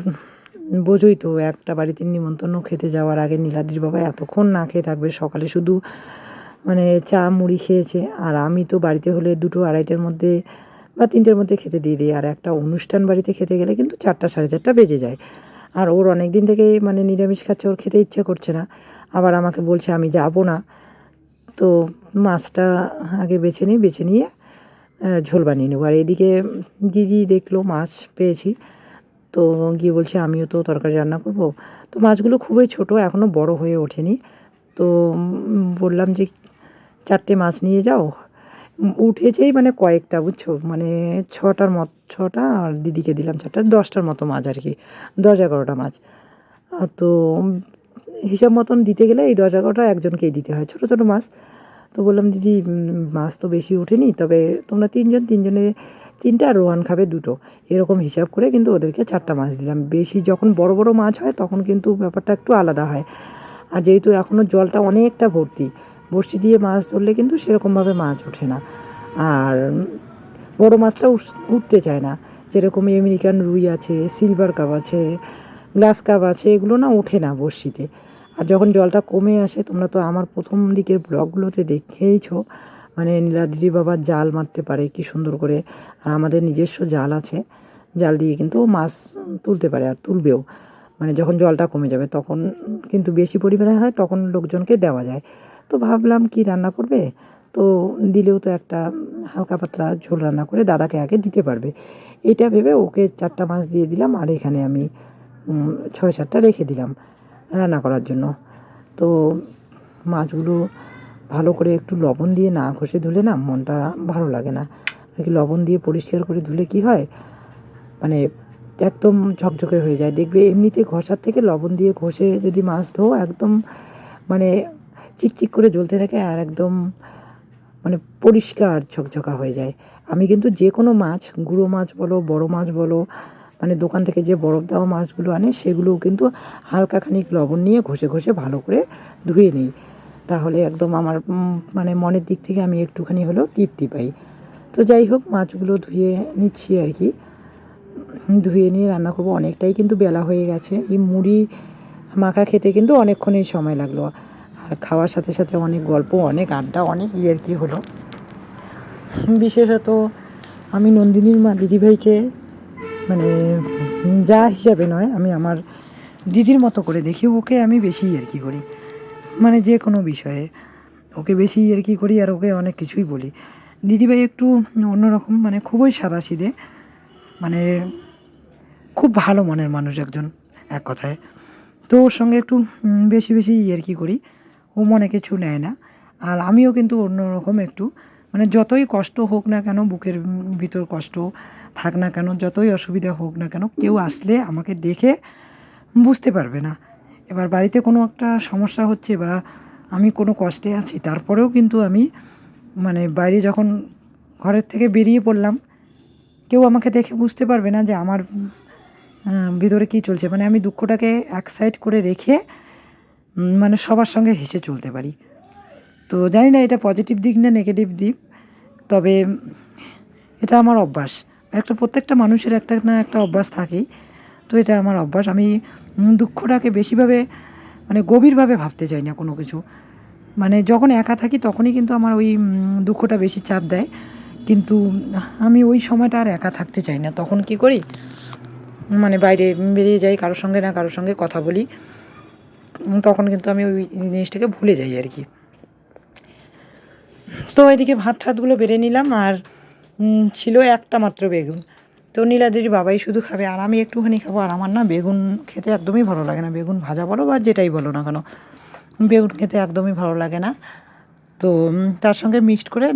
বোঝোই তো, একটা বাড়িতে নিমন্ত্রণ খেতে যাওয়ার আগে নীলাদ্রির বাবা এতক্ষণ না খেয়ে থাকবে। সকালে শুধু মানে চা মুড়ি খেয়েছে, আর আমি তো বাড়িতে হলে 2-2-2:30টার মধ্যে বা 3টের মধ্যে খেতে দিয়ে দিই। আর একটা অনুষ্ঠান বাড়িতে খেতে গেলে কিন্তু 4টা 4:30 বেজে যায়। আর ওর অনেক দিন থেকেই মানে নিরামিষ খাচ্ছে, ওর খেতে ইচ্ছে করছে না, আবার আমাকে বলছে আমি যাবো না। তো মাছটা আগে বেছে নিই, বেছে নিয়ে ঝোল বানিয়ে নেবো। আর এদিকে দিদি দেখলো মাছ পেয়েছি, তো গিয়ে বলছে আমিও তো তরকারি রান্না করবো। তো মাছগুলো খুবই ছোটো, এখনও বড় হয়ে ওঠেনি। তো বললাম যে 4টে মাছ নিয়ে যাও। উঠেছেই মানে কয়েকটা, বুঝছো, মানে 6টা আর দিদিকে দিলাম 4টা, 10টার মতো মাছ আর কি, 10-11টা মাছ। তো হিসাব মতন দিতে গেলে এই 10-11টা একজনকেই দিতে হয়, ছোটো ছোটো মাছ। তো বললাম দিদি মাছ তো বেশি ওঠেনি, তবে তোমরা 3জন, 3জনে 3টা আর রোহান খাবে 2টো, এরকম হিসাব করে কিন্তু ওদেরকে 4টা মাছ দিলাম। বেশি যখন বড় বড় মাছ হয় তখন কিন্তু ব্যাপারটা একটু আলাদা হয়। আর যেহেতু এখনও জলটা অনেকটা ভর্তি, বড়শি দিয়ে মাছ ধরলে কিন্তু সেরকমভাবে মাছ ওঠে না, আর বড় মাছটা উঠতে চায় না। যেরকম আমেরিকান রুই আছে, সিলভার কাপ আছে, গ্লাস কাপ আছে, এগুলো না ওঠে না বড়শিতে। আর যখন জলটা কমে আসে, তোমরা তো আমার প্রথম দিকের ব্লগগুলোতে দেখেইছো, মানে নীলাদ্রি বাবা জাল মারতে পারে কি সুন্দর করে, আর আমাদের নিজস্ব জাল আছে, জাল দিয়ে কিন্তু মাছ তুলতে পারে আর তুলবেও। মানে যখন জলটা কমে যাবে তখন কিন্তু বেশি পরিমাণে হয়, তখন লোকজনকে দেওয়া যায়। তো ভাবলাম কি রান্না করবে, তো দিলেও তো একটা হালকা পাতলা ঝোল রান্না করে দাদাকে আগে দিতে পারবে, এটা ভেবে ওকে 4টা মাছ দিয়ে দিলাম। আর এখানে আমি 6-7টা রেখে দিলাম রান্না করার জন্য। তো মাছগুলো ভালো করে একটু লবণ দিয়ে না ঘষে ধুলে না মনটা ভালো লাগে না। লবণ দিয়ে পরিষ্কার করে ধুলে কি হয়, মানে একদম ঝকঝকে হয়ে যায়। দেখবে এমনিতে ঘষার থেকে লবণ দিয়ে ঘষে যদি মাছ ধোও, একদম মানে চিকচিক করে জ্বলতে থাকে, আর একদম মানে পরিষ্কার ঝকঝকা হয়ে যায়। আমি কিন্তু যে কোনো মাছ, গুঁড়ো মাছ বলো, বড় মাছ বলো, মানে দোকান থেকে যে বরফ দেওয়া মাছগুলো আনে সেগুলোও কিন্তু হালকা খানিক লবণ নিয়ে ঘষে ঘষে ভালো করে ধুয়ে নিই। তাহলে একদম আমার মানে মনের দিক থেকে আমি একটুখানি হলেও তৃপ্তি পাই। তো যাই হোক, মাছগুলো ধুয়ে নিচ্ছি আর কি। ধুয়ে নিয়ে রান্না করবো। অনেকটাই কিন্তু বেলা হয়ে গেছে। এই মুড়ি মাখা খেতে কিন্তু অনেকক্ষণই সময় লাগলো। আর খাওয়ার সাথে সাথে অনেক গল্প, অনেক আড্ডা, অনেক ইয়ার্কি হলো। বিশেষত আমি নন্দিনীর মা দিদিভাইকে মানে যা হিসাবে নয়, আমি আমার দিদির মতো করে দেখি। ওকে আমি বেশি ইয়ার্কি করি, মানে যে কোনো বিষয়ে ওকে বেশি ইয়ার্কি করি আর ওকে অনেক কিছুই বলি। দিদিভাই একটু অন্যরকম, মানে খুবই সাদাসিধে, মানে খুব ভালো মনের মানুষ একজন, এক কথায়। তো ওর সঙ্গে একটু বেশি বেশি ইয়ার্কি করি। ও মনে কিছু নেয় না। আর আমিও কিন্তু অন্যরকম একটু, মানে যতই কষ্ট হোক না কেন, বুকের ভিতর কষ্ট থাক না কেন, যতই অসুবিধা হোক না কেন, কেউ আসলে আমাকে দেখে বুঝতে পারবে না। এবার বাড়িতে কোনো একটা সমস্যা হচ্ছে বা আমি কোনো কষ্টে আছি, তারপরেও কিন্তু আমি মানে বাইরে যখন ঘরের থেকে বেরিয়ে পড়লাম, কেউ আমাকে দেখে বুঝতে পারবে না যে আমার ভিতরে কী চলছে। মানে আমি দুঃখটাকে এক সাইড করে রেখে মানে সবার সঙ্গে হেসে চলতে পারি। তো জানি না এটা পজিটিভ দিক না নেগেটিভ দিক, তবে এটা আমার অভ্যাস। প্রত্যেকটা মানুষের একটা না একটা অভ্যাস থাকেই। তো এটা আমার অভ্যাস। আমি দুঃখটাকে বেশিভাবে মানে গভীরভাবে ভাবতে চাই না কোনো কিছু। মানে যখন একা থাকি তখনই কিন্তু আমার ওই দুঃখটা বেশি চাপ দেয়। কিন্তু আমি ওই সময়টা আর একা থাকতে চাই না। তখন কী করি, মানে বাইরে বেরিয়ে যাই, কারোর সঙ্গে না কারোর সঙ্গে কথা বলি। তখন কিন্তু আমি ওই জিনিসটাকে ভুলে যাই আর কি। তো এদিকে ভাত ঠাতগুলো বেড়ে নিলাম। আর ছিল একটা মাত্র বেগুন। তো নীলাদ্রির বাবাই শুধু খাবে আর আমি একটুখানি খাবো। আর আমার না বেগুন খেতে একদমই ভালো লাগে না। বেগুন ভাজা বলো বা যেটাই বলো না কেন, বেগুন খেতে একদমই ভালো লাগে না। তো তার সঙ্গে মিক্সড করে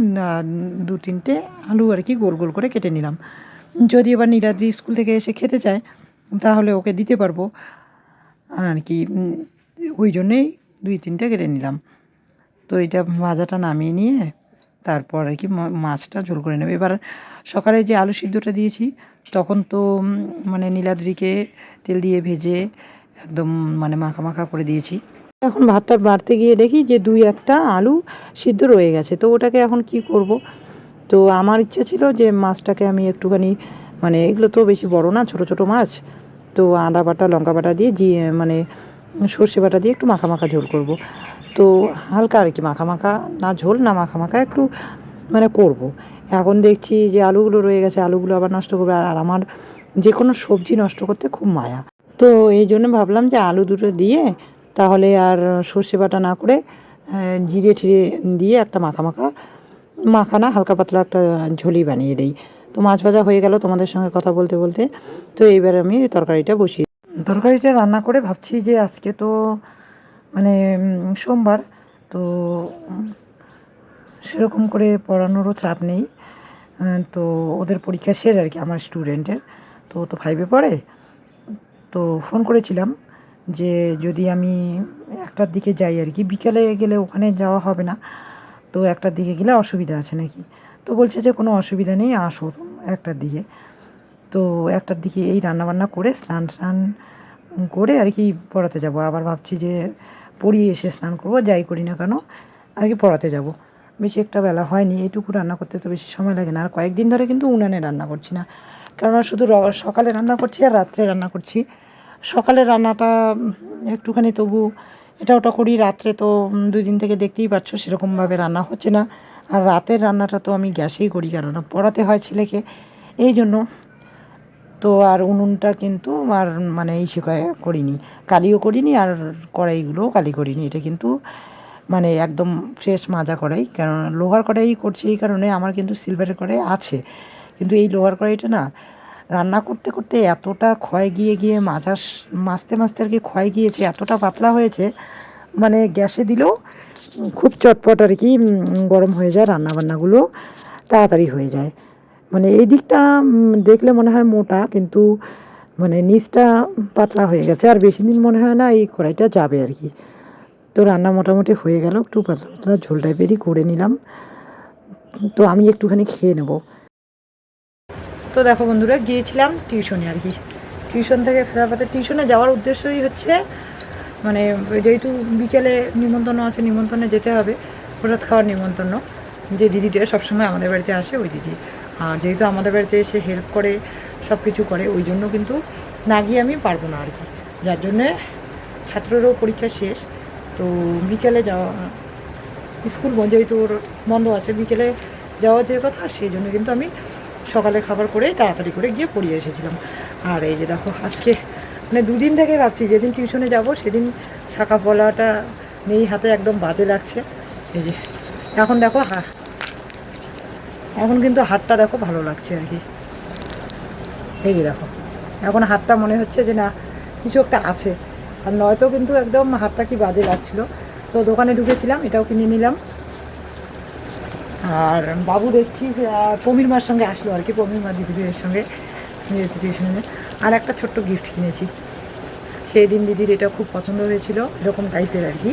2-3টে আলু আর কি গোল গোল করে কেটে নিলাম। যদি এবার নীলাদ্রি স্কুল থেকে এসে খেতে চায় তাহলে ওকে দিতে পারবো আর কি। ওই জন্যেই 2-3টে কেটে নিলাম। তো এটা ভাজাটা নামিয়ে নিয়ে তারপর আর কি মাছটা ঝোল করে নেব। এবার সকালে যে আলু সিদ্ধটা দিয়েছি তখন তো মানে নীলাদ্রিকে তেল দিয়ে ভেজে একদম মানে মাখা মাখা করে দিয়েছি। এখন ভাতটা বাড়তে গিয়ে দেখি যে 2-1টা আলু সিদ্ধ রয়ে গেছে। তো ওটাকে এখন কি করব। তো আমার ইচ্ছা ছিল যে মাছটাকে আমি একটুখানি, মানে এগুলো তো বেশি বড় না, ছোট ছোট মাছ, তো আদা বাটা লঙ্কা বাটা দিয়ে মানে সর্ষে বাটা দিয়ে একটু মাখা মাখা ঝোল করব। তো হালকা আর কি মাখা মাখা, না ঝোল না মাখা মাখা একটু মানে করব। এখন দেখছি যে আলুগুলো রয়ে গেছে, আলুগুলো আবার নষ্ট করবে। আর আমার যে কোনো সবজি নষ্ট করতে খুব মায়া। তো এই জন্য ভাবলাম যে আলু দুটো দিয়ে তাহলে আর সর্ষে বাটা না করে জিরে ঠিরে দিয়ে একটা মাখা মাখা, মাখা না হালকা পাতলা একটা ঝোলই বানিয়ে দেই। তো মাছ ভাজা হয়ে গেল তোমাদের সঙ্গে কথা বলতে বলতে। তো এইবার আমি তরকারিটা বসিয়ে, তরকারিটা রান্না করে ভাবছি যে আজকে তো মানে সোমবার, তো সেরকম করে পড়ানোরও চাপ নেই। তো ওদের পরীক্ষা শেষ আর কি আমার স্টুডেন্টের। তো ও তো 5-এ পড়ে। তো ফোন করেছিলাম যে যদি আমি 1টার দিকে যাই আর কি, বিকেলে গেলে ওখানে যাওয়া হবে না। তো 1টার দিকে গেলে অসুবিধা আছে নাকি। তো বলছে যে কোনো অসুবিধা নেই, আসো 1টার দিকে। তো 1টার দিকে এই রান্নাবান্না করে স্নান করে আর কি পড়াতে যাব। আবার ভাবছি যে পড়িয়ে এসে স্নান করবো, যাই করি না কেন আর কি পড়াতে যাব। বেশি একটা বেলা হয়নি, এইটুকু রান্না করতে তো বেশি সময় লাগে না। আর কয়েকদিন ধরে কিন্তু উনানে রান্না করছি না, কেননা শুধু সকালে রান্না করছি আর রাত্রে রান্না করছি। সকালের রান্নাটা একটুখানি তবু এটা ওটা করি, রাত্রে তো 2 দিন থেকে দেখতেই পাচ্ছ সেরকমভাবে রান্না হচ্ছে না। আর রাতের রান্নাটা তো আমি গ্যাসেই করি, কেননা পড়াতে হয় ছেলেকে, এই জন্য। তো আর উনুনটা কিন্তু আর মানে করিনি, কালিও করিনি, আর কড়াইগুলোও কালি করিনি। এটা কিন্তু মানে একদম ফ্রেশ মাজা কড়াই, কারণ লোহার কড়াই করছি এই কারণে। আমার কিন্তু সিলভারের কড়াই আছে, কিন্তু এই লোহার কড়াইটা না রান্না করতে করতে এতটা ক্ষয় গিয়ে মাজতে মাজতে আর কি ক্ষয় গিয়েছে, এতটা পাতলা হয়েছে, মানে গ্যাসে দিলেও খুব চটপট আর কি গরম হয়ে যায়, রান্নাবান্নাগুলো তাড়াতাড়ি হয়ে যায়। মানে এই দিকটা দেখলে মনে হয় মোটা, কিন্তু মানে নিচটা পাতলা হয়ে গেছে। আর বেশি দিন মনে হয় না এই কড়াইটা যাবে আর কি। তো রান্না মোটামুটি হয়ে গেল, একটু পাতলা পাতলা ঝোল টাইপেরই করে নিলাম। তো আমি একটুখানি খেয়ে নেব। তো দেখো বন্ধুরা, গিয়েছিলাম টিউশনে আর কি। টিউশন থেকে ফেরার পথে টিউশনে যাওয়ার উদ্দেশ্যই হচ্ছে মানে যেহেতু বিকেলে নিমন্ত্রণ আছে, নিমন্ত্রণে যেতে হবে, প্রসাদ খাওয়ার নিমন্ত্রণ। যে দিদিটা সবসময় আমাদের বাড়িতে আসে ওই দিদি, আর যেহেতু আমাদের বাড়িতে এসে হেল্প করে, সব কিছু করে, ওই জন্য কিন্তু না গিয়ে আমি পারবো না আর কি। যার জন্যে ছাত্রেরও পরীক্ষা শেষ, তো বিকেলে যাওয়া, স্কুল যেহেতু ওর বন্ধ আছে, বিকেলে যাওয়ার যে কথা, সেই জন্য কিন্তু আমি সকালে খাবার করে তাড়াতাড়ি করে গিয়ে পড়িয়ে এসেছিলাম। আর এই যে দেখো, আজকে মানে দুদিন থেকে ভাবছি যেদিন টিউশনে যাব সেদিন শাঁখা পলাটা নেই হাতে, একদম বাজে লাগছে। এই যে এখন দেখো এখন কিন্তু হাতটা দেখো ভালো লাগছে আর কি। এই যে দেখো, এখন হাতটা মনে হচ্ছে যে না কিছু একটা আছে, আর নয়তো কিন্তু একদম হাতটা কি বাজে লাগছিল। তো দোকানে ঢুকেছিলাম, এটাও কিনে নিলাম। আর বাবু দেখছি পমির মার সঙ্গে আসলো আর কি, পমির মা দিদির সঙ্গে যেহেতু টিউশনে। আর একটা ছোট্ট গিফট কিনেছি, সেই দিন দিদির এটা খুব পছন্দ হয়েছিল, এরকম টাইপের আর কি।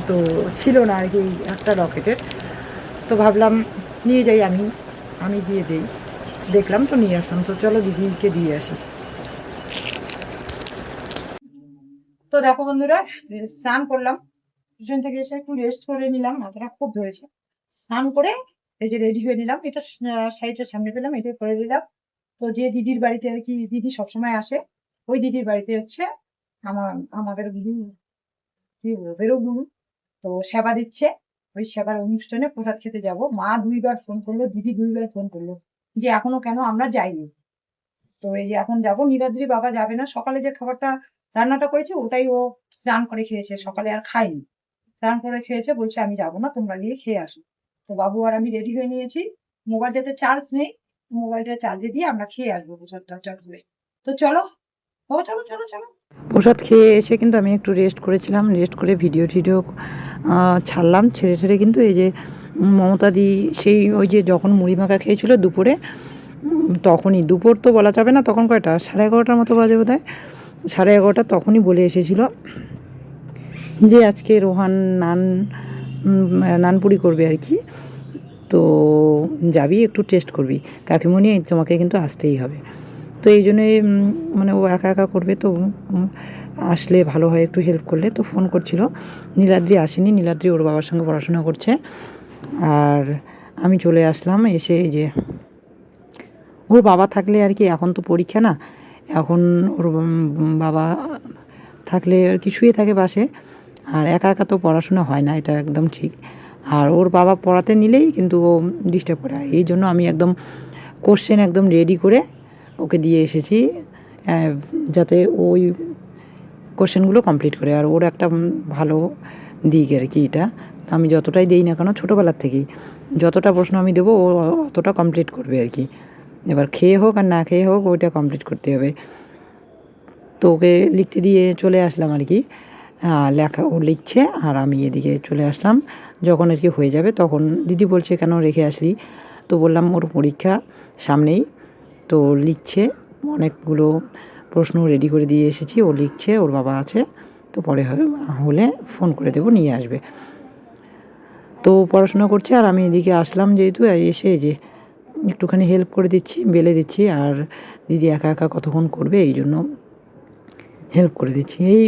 তো ছিল না আর কি একটা রকেটের, তো ভাবলাম নিয়ে যাই, আমি গিয়ে দিই, দেখলাম তো নিয়ে আসলাম। তো চলো দিদিকে দিয়ে আসি। তো দেখো বন্ধুরা, স্নান করলাম, টিউশন থেকে এসে একটু রেস্ট করে নিলাম, মাথাটা খুব ধরেছে। স্নান করে এই যে রেডি হয়ে নিলাম, এটা সাইডের সামনে পেলাম, এটা করে নিলাম। তো যে দিদির বাড়িতে আর কি দিদি সবসময় আসে, ওই দিদির বাড়িতে হচ্ছে আমাদের গুরু, কি ওদেরও গুরু, তো সেবা দিচ্ছে। ওই সেবার অনুষ্ঠানে প্রসাদ খেতে যাব। মা 2বার ফোন করলো, দিদি 2বার ফোন করলো যে এখনো কেন আমরা যাইনি। তো এই যে এখন যাবো, নীলাদ্রি বাবা যাবে না, সকালে যে খাবারটা রান্নাটা করেছে ওটাই ও স্নান করে খেয়েছে, সকালে আর খায়নি, স্নান করে খেয়েছে, বলছে আমি যাবো না, তোমরা গিয়ে খেয়ে আসো। তো বাবু আর আমি রেডি হয়ে নিয়েছি, মোবাইলটাতে চার্জ নেই, মোবাইলটা চার্জে দিয়ে আমরা খেয়ে আসবো প্রসাদটা চট করে। তো চলো বাবা, চলো চলো চলো। প্রসাদ খেয়ে এসে কিন্তু আমি একটু রেস্ট করেছিলাম, রেস্ট করে ভিডিও টিডিও ছাড়লাম, ছেড়ে ছেড়ে কিন্তু এই যে মমতা দি সেই ওই যে যখন মুড়ি মাখা খেয়েছিল দুপুরে, তখনই, দুপুর তো বলা যাবে না, তখন কয়টা 11:30 মতো বাজে বোধ হয়, 11:30, তখনই বলে এসেছিল যে আজকে রোহান নানপুরি করবে আর কি, তো যাবি একটু টেস্ট করবি, কাকিমণি তোমাকে কিন্তু আসতেই হবে। তো এই জন্যই মানে ও একা একা করবে, তো আসলে ভালো হয় একটু হেল্প করলে। তো ফোন করছিল, নীলাদ্রি আসেনি, নীলাদ্রি ওর বাবার সঙ্গে পড়াশোনা করছে। আর আমি চলে আসলাম, এসে এই যে ওর বাবা থাকলে আর কি, এখন তো পরীক্ষা না, এখন ওর বাবা থাকলে আর কি শুয়ে থাকে পাশে, আর একা একা তো পড়াশোনা হয় না, এটা একদম ঠিক। আর ওর বাবা পড়াতে নিলেই কিন্তু ও ডিস্টার্ব করে, এই জন্য আমি একদম কোশ্চেন একদম রেডি করে ওকে দিয়ে এসেছি, যাতে ওই কোশ্চেনগুলো কমপ্লিট করে। আর ওর একটা ভালো দিক আর কি এটা, আমি যতটাই দিই না কেন ছোটোবেলার থেকেই, যতটা প্রশ্ন আমি দেবো ও অতটা কমপ্লিট করবে আর কি। এবার খেয়ে হোক আর না খেয়ে হোক ওইটা কমপ্লিট করতে হবে। তো ওকে লিখতে দিয়ে চলে আসলাম আর কি, লেখা ও লিখছে আর আমি এদিকে চলে আসলাম। যখন আর কি হয়ে যাবে তখন দিদি বলছে কেন রেখে আসলি, তো বললাম ওর পরীক্ষা সামনেই, তো লিখছে, অনেকগুলো প্রশ্ন রেডি করে দিয়ে এসেছি, ও লিখছে, ওর বাবা আছে, তো পরে হলে ফোন করে দেবো, নিয়ে আসবে। তো পড়াশোনা করছে আর আমি এদিকে আসলাম, যেহেতু এসে যে একটুখানি হেল্প করে দিচ্ছি, বেলে দিচ্ছি, আর দিদি একা একা কতক্ষণ করবে, এই জন্য হেল্প করে দিচ্ছি। এই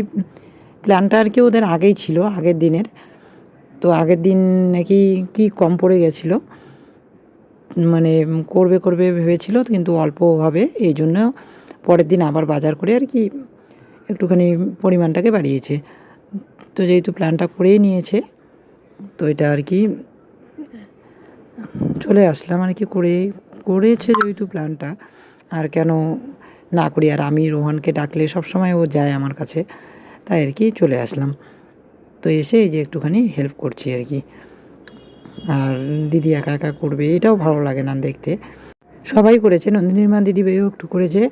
প্ল্যানটা আর কি ওদের আগেই ছিল, আগের দিনের। তো আগের দিন নাকি কি কম পড়ে গেছিলো, মানে করবে করবে ভেবেছিল, কিন্তু অল্প হবে, এই জন্য পরের দিন আবার বাজার করে আর কি একটুখানি পরিমাণটাকে বাড়িয়েছে। তো যেহেতু প্ল্যানটা করেই নিয়েছে, তো এটা আর কি চলে আসলাম আর কি, করেছে যেহেতু প্ল্যানটা, আর কেন না করি। আর আমি রোহানকে ডাকলে সবসময় ও যায় আমার কাছে, তাই আর কি চলে আসলাম। তো এসে এই যে একটুখানি হেল্প করছি আর কি। আর দিদি একা একা করবে এটাও ভালো লাগে না দেখতে, সবাই করেছে, নন্দিনীর মা দিদিভাইও একটু করেছে,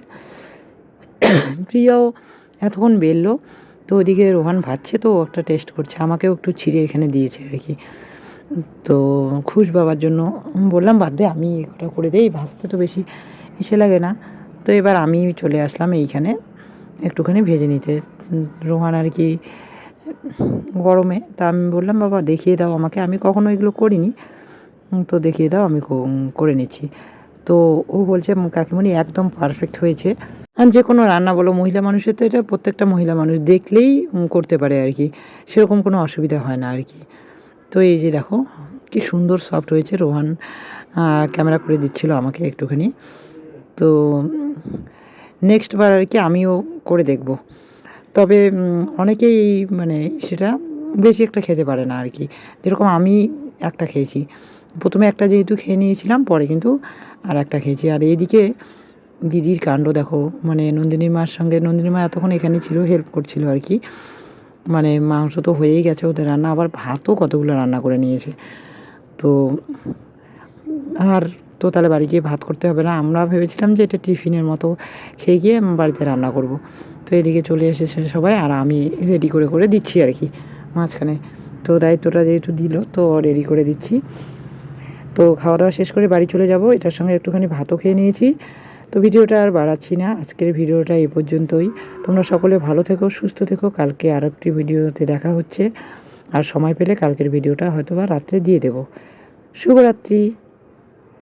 প্রিয়াও এতক্ষণ বেরলো। তো ওদিকে রোহান ভাজছে, তো একটা টেস্ট করছে, আমাকেও একটু ছিঁড়ে এখানে দিয়েছে আর কি। তো খুশ বাবার জন্য বললাম বাদ দে, আমি এটা করে দেই, ভাজতে তো বেশি ইসে লাগে না। তো এবার আমি চলে আসলাম এইখানে একটুখানি ভেজে নিতে, রোহান আর কি গরমে, তা আমি বললাম বাবা দেখিয়ে দাও আমাকে, আমি কখনো এগুলো করিনি, তো দেখিয়ে দাও, আমি করে নিচ্ছি। তো ও বলছে কাকিমণি একদম পারফেক্ট হয়েছে। আর যে কোনো রান্না বলো, মহিলা মানুষের তো এটা প্রত্যেকটা মহিলা মানুষ দেখলেই করতে পারে আর কি, সেরকম কোনো অসুবিধা হয় না আর কি। তো এই যে দেখো কি সুন্দর সফট হয়েছে। রোহান ক্যামেরা করে দিচ্ছিল আমাকে একটুখানি। তো নেক্সট বার আর কি আমিও করে দেখব। তবে অনেকেই মানে সেটা বেশি একটা খেতে পারে না আর কি। যেরকম আমি একটা খেয়েছি, প্রথমে একটা যেহেতু খেয়ে নিয়েছিলাম, পরে কিন্তু আর একটা খেয়েছি। আর এইদিকে দিদির কাণ্ড দেখো, মানে নন্দিনী মার সঙ্গে, নন্দিনী মা এতক্ষণ এখানে ছিল, হেল্প করছিল আর কি। মানে মাংস তো হয়েই গেছে ওদের রান্না, আবার ভাতও কতগুলো রান্না করে নিয়েছে। তো আর তো তাহলে বাড়ি গিয়ে ভাত করতে হবে না। আমরা ভেবেছিলাম যে এটা টিফিনের মতো খেয়ে গিয়ে বাড়িতে রান্না করব। তো এদিকে চলে এসেছে সবাই, আর আমি রেডি করে দিচ্ছি আর কি মাঝখানে। তো দায়িত্বটা যেহেতু দিল, তো রেডি করে দিচ্ছি। তো খাওয়া দাওয়া শেষ করে বাড়ি চলে যাব। এটার সঙ্গে একটুখানি ভাতও খেয়ে নিয়েছি। তো ভিডিওটা আর বাড়াচ্ছি না, আজকের ভিডিওটা এই পর্যন্তই। তোমরা সকলে ভালো থেকো, সুস্থ থেকো। কালকে আর একটি ভিডিওতে দেখা হচ্ছে, আর সময় পেলে কালকের ভিডিওটা হয়তো বা রাত্রে দিয়ে দেবো। শুভরাত্রি।